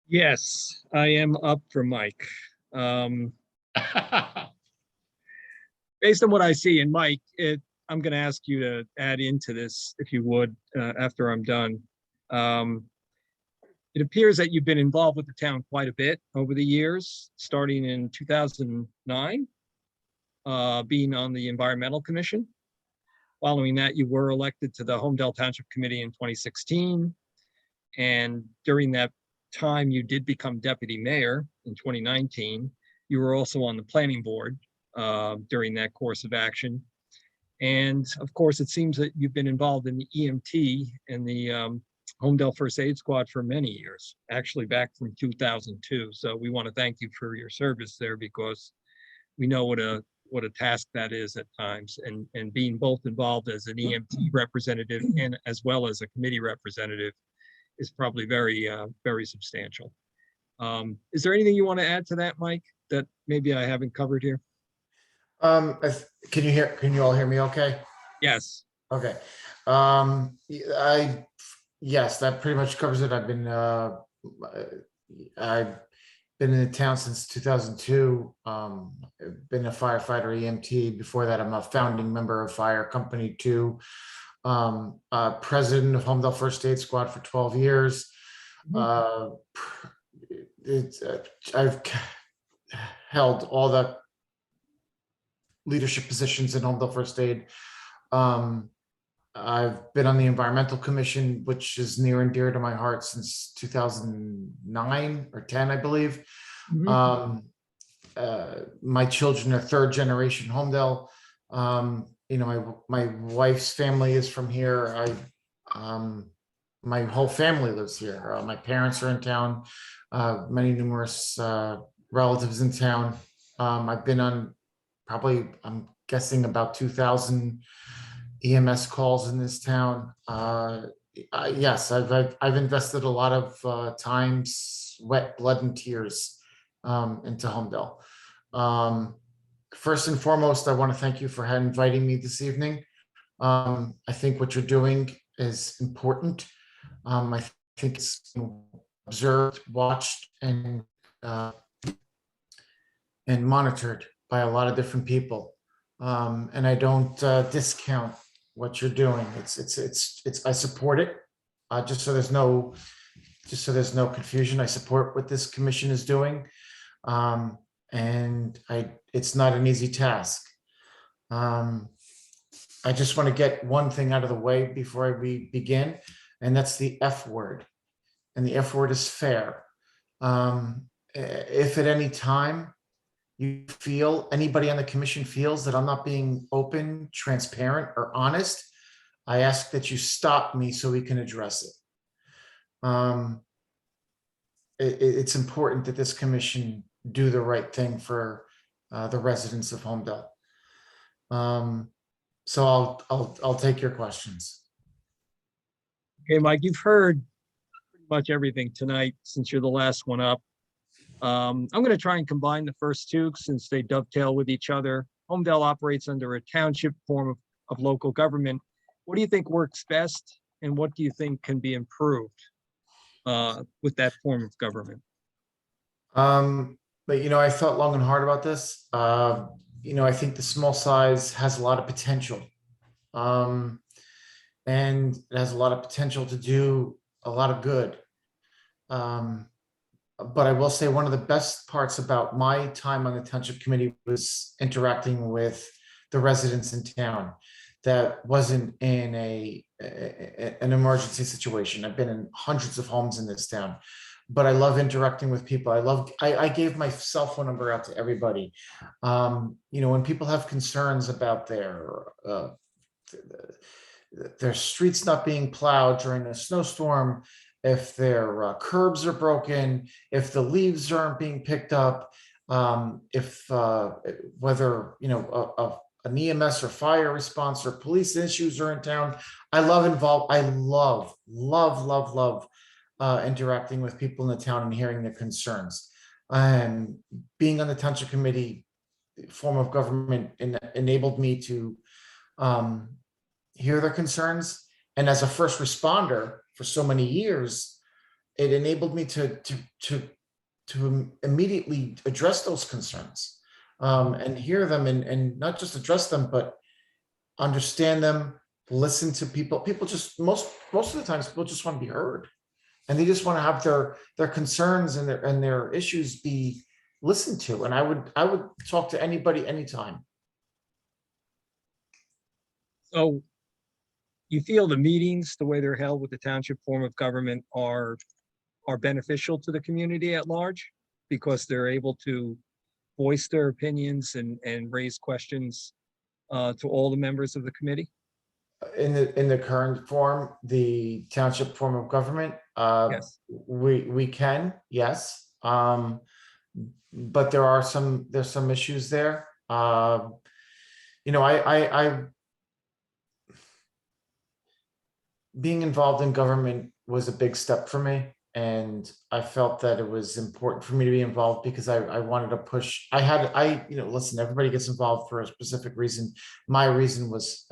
Yes, I am up for Mike. Based on what I see, and Mike, I'm going to ask you to add into this, if you would, after I'm done. It appears that you've been involved with the town quite a bit over the years, starting in 2009, being on the Environmental Commission. Following that, you were elected to the Homedale Township Committee in 2016. And during that time, you did become deputy mayor in 2019. You were also on the planning board during that course of action. And of course, it seems that you've been involved in the EMT and the Homedale First Aid Squad for many years, actually back from 2002. So we want to thank you for your service there, because we know what a task that is at times, and being both involved as an EMT representative and as well as a committee representative is probably very, very substantial. Is there anything you want to add to that, Mike, that maybe I haven't covered here? Can you all hear me okay? Yes. Okay. Yes, that pretty much covers it. I've been in the town since 2002. I've been a firefighter EMT. Before that, I'm a founding member of Fire Company 2. President of Homedale First Aid Squad for 12 years. I've held all the leadership positions in Homedale First Aid. I've been on the Environmental Commission, which is near and dear to my heart, since 2009 or 10, I believe. My children are third generation Homedale. You know, my wife's family is from here. My whole family lives here. My parents are in town. Many numerous relatives in town. I've been on probably, I'm guessing, about 2,000 EMS calls in this town. Yes, I've invested a lot of time, sweat, blood, and tears into Homedale. First and foremost, I want to thank you for inviting me this evening. I think what you're doing is important. I think it's observed, watched, and monitored by a lot of different people. And I don't discount what you're doing. I support it. Just so there's no confusion, I support what this commission is doing. And it's not an easy task. I just want to get one thing out of the way before we begin, and that's the F word. And the F word is fair. If at any time you feel, anybody on the commission feels that I'm not being open, transparent, or honest, I ask that you stop me so we can address it. It's important that this commission do the right thing for the residents of Homedale. So I'll take your questions. Okay, Mike, you've heard pretty much everything tonight since you're the last one up. I'm going to try and combine the first two since they dovetail with each other. Homedale operates under a township form of local government. What do you think works best, and what do you think can be improved with that form of government? But I thought long and hard about this. I think the small size has a lot of potential, and it has a lot of potential to do a lot of good. But I will say one of the best parts about my time on the township committee was interacting with the residents in town. That wasn't in an emergency situation. I've been in hundreds of homes in this town, but I love interacting with people. I gave my cell phone number out to everybody. When people have concerns about their streets not being plowed during a snowstorm, if their curbs are broken, if the leaves aren't being picked up, if whether an EMS or fire response or police issues are in town. I love interacting with people in the town and hearing their concerns. And being on the township committee form of government enabled me to hear their concerns. And as a first responder for so many years, it enabled me to immediately address those concerns, and hear them, and not just address them, but understand them, listen to people. People just, most of the times, people just want to be heard. And they just want to have their concerns and their issues be listened to. And I would talk to anybody, anytime. So you feel the meetings, the way they're held with the township form of government are beneficial to the community at large because they're able to voice their opinions and raise questions to all the members of the committee? In the current form, the township form of government, Yes. we can, yes. But there's some issues there. I being involved in government was a big step for me. And I felt that it was important for me to be involved because I wanted to push. Listen, everybody gets involved for a specific reason. My reason was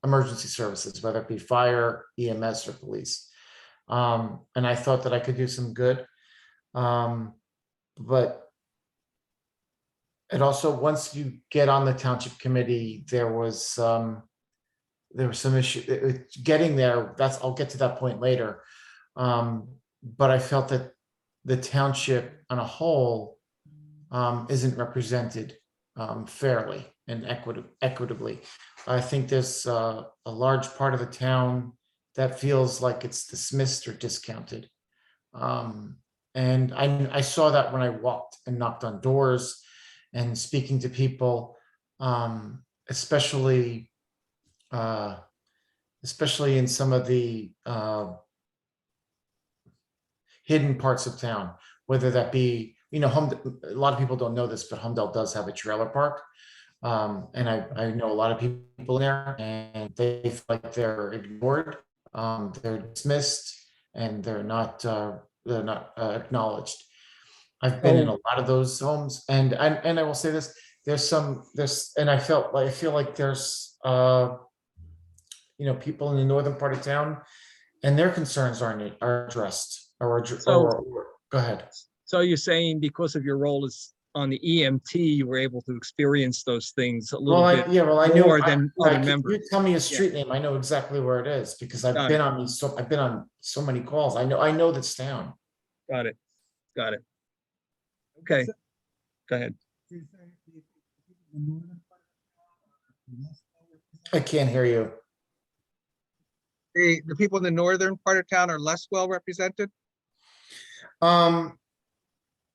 emergency services, whether it be fire, EMS, or police. And I thought that I could do some good. But it also, once you get on the township committee, there was some issue getting there. I'll get to that point later. But I felt that the township on a whole isn't represented fairly and equitably. I think there's a large part of the town that feels like it's dismissed or discounted. And I saw that when I walked and knocked on doors and speaking to people, especially in some of the hidden parts of town, whether that be, a lot of people don't know this, but Humdale does have a trailer park. And I know a lot of people in there, and they feel like they're ignored, they're dismissed, and they're not acknowledged. I've been in a lot of those homes, and I will say this: and I feel like there's people in the northern part of town, and their concerns are addressed. Go ahead. So you're saying because of your role as on the EMT, you were able to experience those things a little bit more than other members. You tell me a street name, I know exactly where it is because I've been on so many calls. I know this town. Got it. Okay. Go ahead. I can't hear you. The people in the northern part of town are less well represented? Under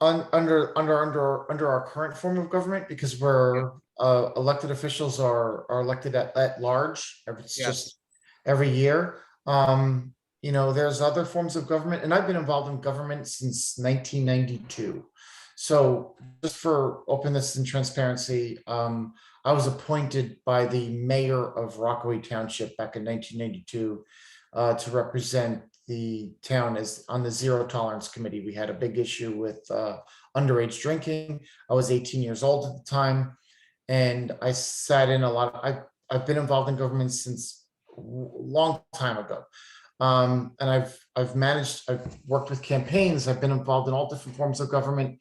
our current form of government, because we're elected officials are elected at large. It's just every year. There's other forms of government, and I've been involved in government since 1992. So just for openness and transparency, I was appointed by the mayor of Rockaway Township back in 1992 to represent the town as on the Zero Tolerance Committee. We had a big issue with underage drinking. I was 18 years old at the time, and I sat in a lot. I've been involved in government since a long time ago, and I've worked with campaigns. I've been involved in all different forms of government,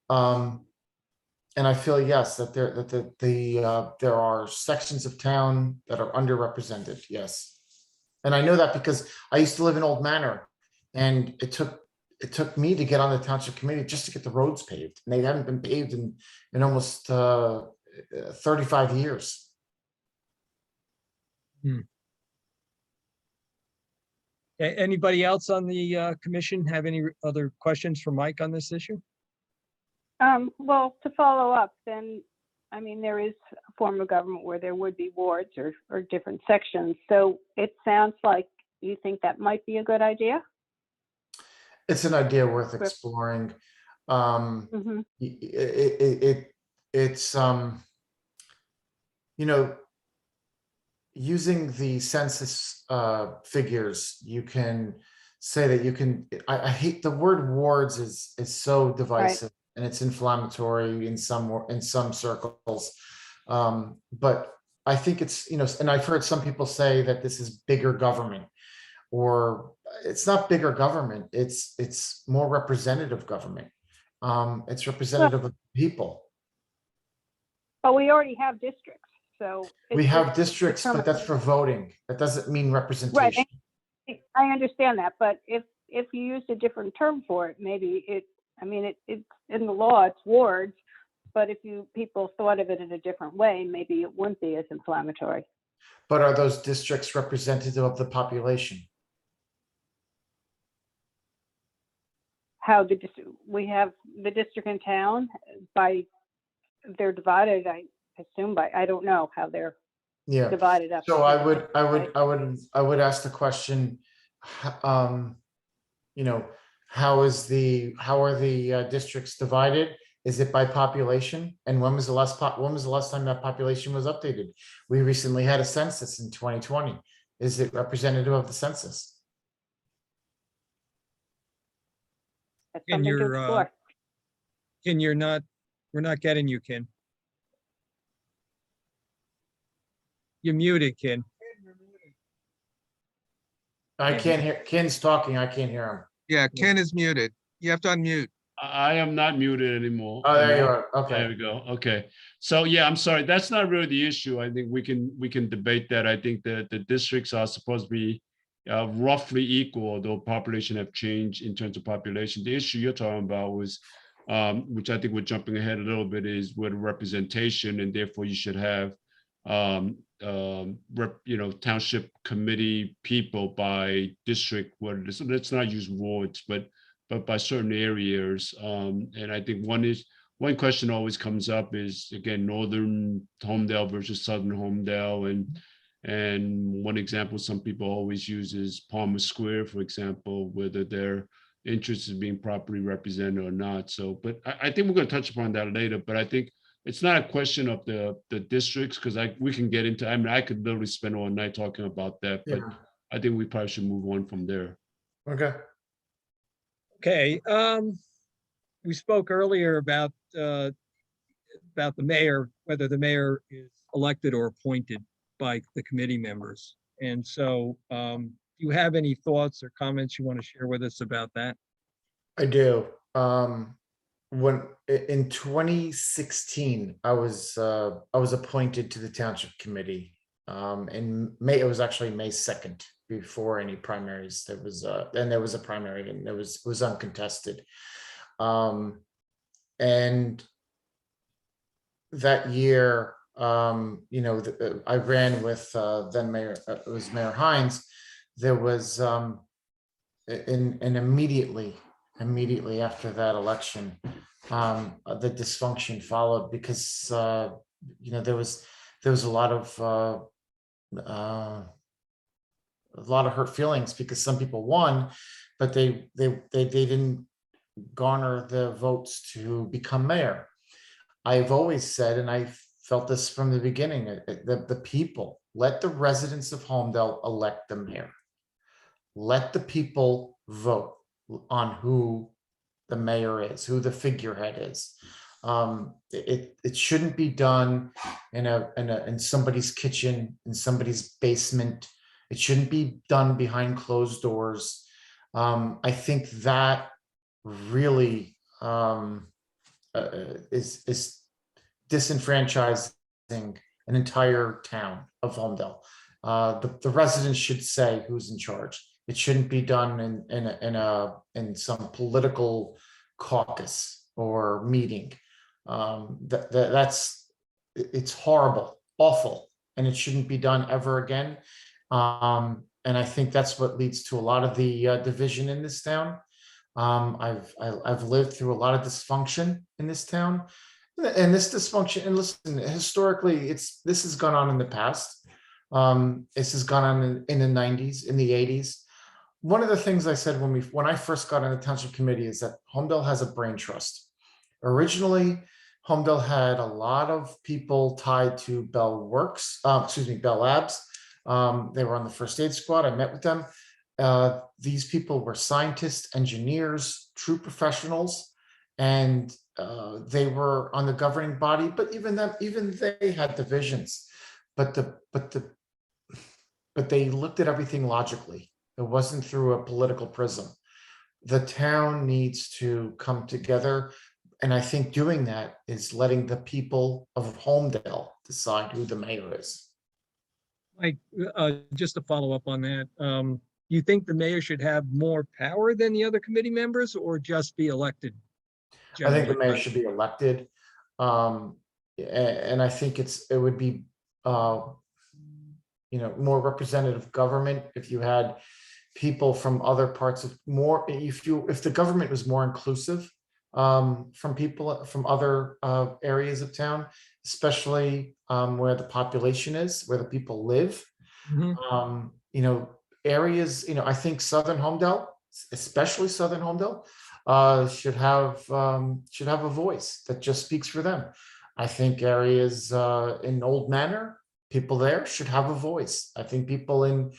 and I feel that there are sections of town that are underrepresented. Yes. And I know that because I used to live in Old Manor, and it took me to get on the township committee just to get the roads paved. And they haven't been paved in almost 35 years. Anybody else on the commission have any other questions for Mike on this issue? Well, to follow up, then I mean, there is a form of government where there would be wards or different sections. So it sounds like you think that might be a good idea? It's an idea worth Sure. exploring. Mm-hmm. It's you know, using the census figures, you can say that you can, I hate the word wards is so divisive and it's inflammatory in some circles. But I think it's, you know, and I've heard some people say that this is bigger government, or it's not bigger government, it's more representative government. It's representative of people. But we already have districts, so. We it's have just districts, but that's for voting. That doesn't mean Right, representation. I understand that, but if you used a different term for it, maybe it's in the law, it's wards, but if people thought of it in a different way, maybe it wouldn't be as inflammatory. But are those districts representative of the population? How we have the district in town they're divided, I assume I don't know how they're Yeah. divided up. So I would ask the question, you know, how are the districts divided? Is it by population? And when was the last time that population was updated? We recently had a census in 2020. Is it representative of the census? That's And something to explore. Ken, we're not getting you, Ken. You're muted, Ken. I can't hear, Ken's talking, I can't hear him. Yeah, Ken is muted. You have to unmute. I am not muted anymore. Oh, there you Am I? are, There okay. we go. Okay. So yeah, I'm sorry. That's not really the issue. I think we can debate that. I think that the districts are supposed to be roughly equal, although population have changed in terms of population. The issue you're talking about was, which I think we're jumping ahead a little bit, is with representation, and therefore you should have township committee people by district. So let's not use wards, but by certain areas. And I think one question always comes up is, again, northern Homedale versus southern Homedale, and one example some people always use is Palmer Square, for example, whether their interest is being properly represented or not. So, but I think we're going to touch upon that later. But I think it's not a question of the districts, because we can get into, I mean, I could literally spend all night talking about that, but Yeah. I think we probably should move on from there. Okay. Okay, we spoke earlier about the mayor, whether the mayor is elected or appointed by the committee members. And so, do you have any thoughts or comments you want to share with us about that? I do. When in 2016, I was appointed to the township committee. In May, it was actually May 2nd, before any primaries. There was a primary, and it was uncontested. And that year, I ran with then Mayor, it was Mayor Hines. There was immediately after that election, the dysfunction followed, because there was a lot of hurt feelings, because some people won, but they didn't garner the votes to become mayor. I've always said, and I felt this from the beginning, the people, let the residents of Homedale elect the mayor. Let the people vote on who the mayor is, who the figurehead is. It shouldn't be done in somebody's kitchen, in somebody's basement. It shouldn't be done behind closed doors. I think that really is disenfranchising an entire town of Homedale. The residents should say who's in charge. It shouldn't be done in some political caucus or meeting. It's horrible, awful, and it shouldn't be done ever again. And I think that's what leads to a lot of the division in this town. I've lived through a lot of dysfunction in this town, And this dysfunction, and listen, historically, this has gone on in the past. This has gone on in the 90s, in the 80s. One of the things I said when I first got on the township committee is that Homedale has a brain trust. Originally, Homedale had a lot of people tied to Bell Labs. They were on the first aid squad. I met with them. These people were scientists, engineers, true professionals, and they were on the governing body. But even they had divisions. But they looked at everything logically. It wasn't through a political prism. The town needs to come together. And I think doing that is letting the people of Homedale decide who the mayor is. Mike, just to follow up on that, you think the mayor should have more power than the other committee members or just be elected? I think the generally? mayor should be elected. And I think it would be, more representative government if you had people from other parts of if the government was more inclusive from people from other areas of town, especially where the population is, where the people live. Mhm. Areas, I think Southern Homedale, especially Southern Homedale, should have a voice that just speaks for them. I think areas in Old Manor, people there should have a voice. I think people in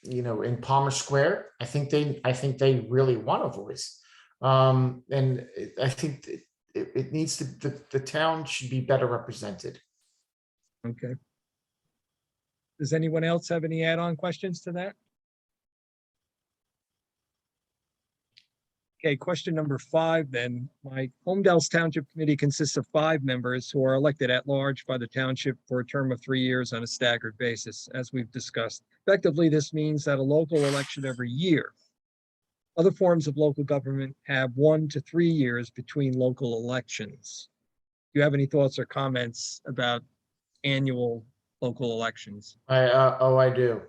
in Palmer Square, I think they really want a voice. And I think it needs to, the town should be better represented. Okay. Does anyone else have any add-on questions to that? Okay, question number 5 then. My Homedale's Township Committee consists of 5 members who are elected at large by the township for a term of 3 years on a staggered basis, as we've discussed. Effectively, this means that a local election every year. Other forms of local government have 1 to 3 years between local elections. Do you have any thoughts or comments about annual local elections? I do.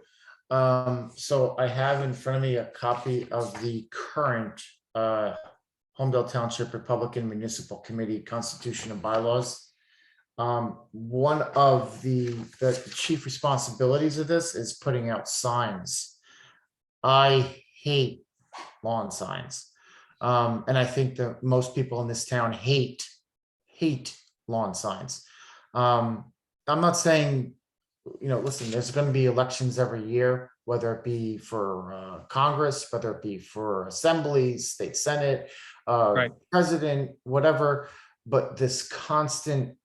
So I have in front of me a copy of the current Homedale Township Republican Municipal Committee Constitution and Bylaws. One of the chief responsibilities of this is putting out signs. I hate lawn signs. And I think that most people in this town hate lawn signs. I'm not saying, listen, there's going to be elections every year, whether it be for Congress, whether it be for assemblies, state Senate, Right. president, whatever. But this constant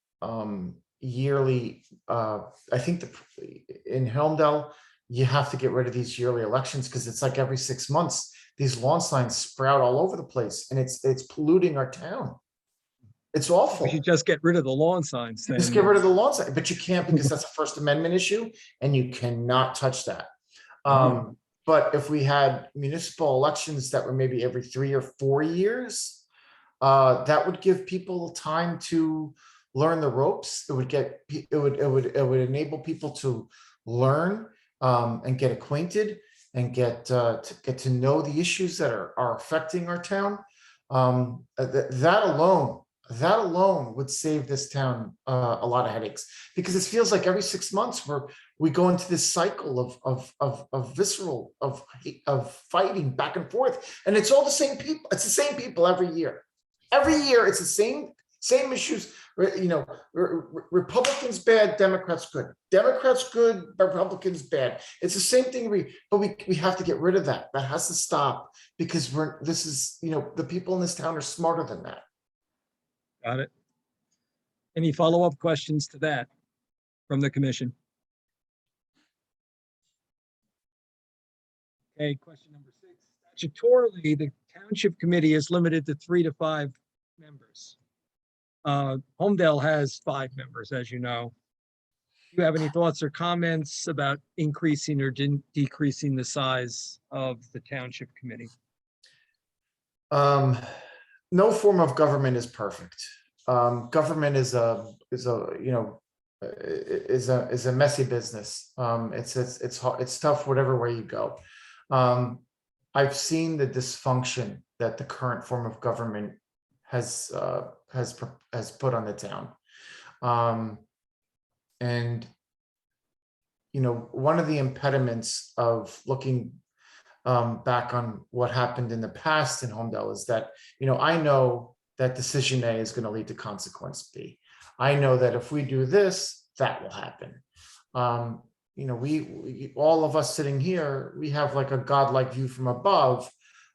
yearly, I think in Helmdale, you have to get rid of these yearly elections because it's like every 6 months, these lawn signs sprout all over the place and it's polluting our town. It's awful. We should just get rid of the lawn signs then. Just get rid of the lawn sign, but you can't because that's a First Amendment issue and you cannot touch that. But if we had municipal elections that were maybe every 3 or 4 years, that would give people time to learn the ropes. It would enable people to learn and get acquainted and get to know the issues that are affecting our town. That alone would save this town a lot of headaches, because it feels like every 6 months we go into this cycle of visceral of fighting back and forth, and it's all the same people. It's the same people every year. Every year it's the same issues. Republicans bad, Democrats good. Democrats good, Republicans bad. It's the same thing. But we have to get rid of that. That has to stop, because the people in this town are smarter than that. Got it. Any follow-up questions to that from the commission? Okay, question number 6. Statutorily, the township committee is limited to 3 to 5 members. Homedale has 5 members, as you know. Do you have any thoughts or comments about increasing or decreasing the size of the township committee? No form of government is perfect. Government is a messy business. It's tough whatever way you go. I've seen the dysfunction that the current form of government has has put on the town. And, you know, one of the impediments of looking back on what happened in the past in Homedale is that, you know, I know that decision A is going to lead to consequence B. I know that if we do this, that will happen. You know, we all of us sitting here, we have like a godlike view from above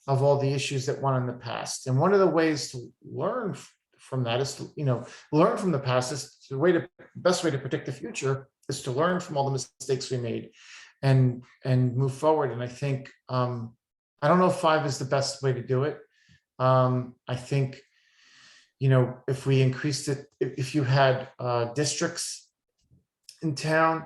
of all the issues that went in the past. And one of the ways to learn from that is to, you know, learn from the past is the best way to predict the future is to learn from all the mistakes we made and move forward. And I think, I don't know if 5 is the best way to do it. I think, you know, if we increased it, if you had districts in town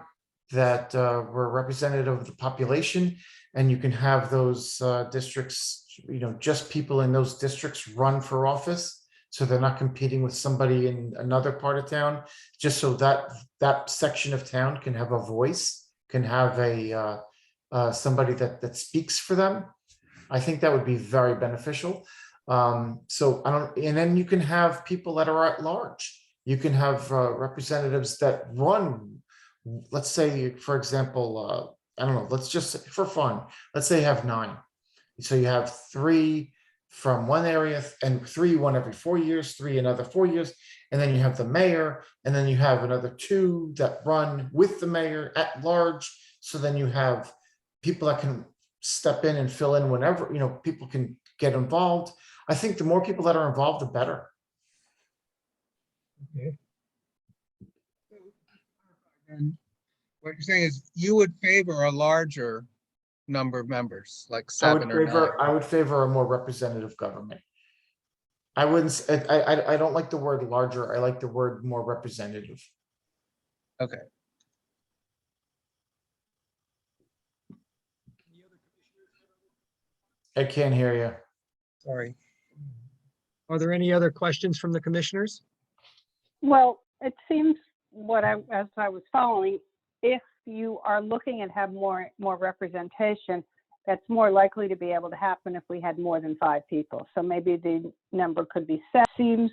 that were representative of the population, and you can have those districts, you know, just people in those districts run for office, so they're not competing with somebody in another part of town, just so that that section of town can have a voice, can have a somebody that speaks for them. I think that would be very beneficial. So I don't, and then you can have people that are at large. You can have representatives that run. Let's say, for example, I don't know, let's just, for fun, let's say you have 9. So you have 3 from one area and 3 one every 4 years, 3 another 4 years. And then you have the mayor, and then you have another 2 that run with the mayor at large. So then you have people that can step in and fill in whenever, you know, people can get involved. I think the more people that are involved, the better. Okay. And what you're saying is you would favor a larger number of members, like 7 or 9. I would favor a more representative government. I wouldn't, I don't like the word larger. I like the word more representative. Okay. I can't hear you. Sorry. Are there any other questions from the commissioners? Well, it seems as I was following, if you are looking at have more representation, that's more likely to be able to happen if we had more than 5 people. So maybe the number could be 7. Seems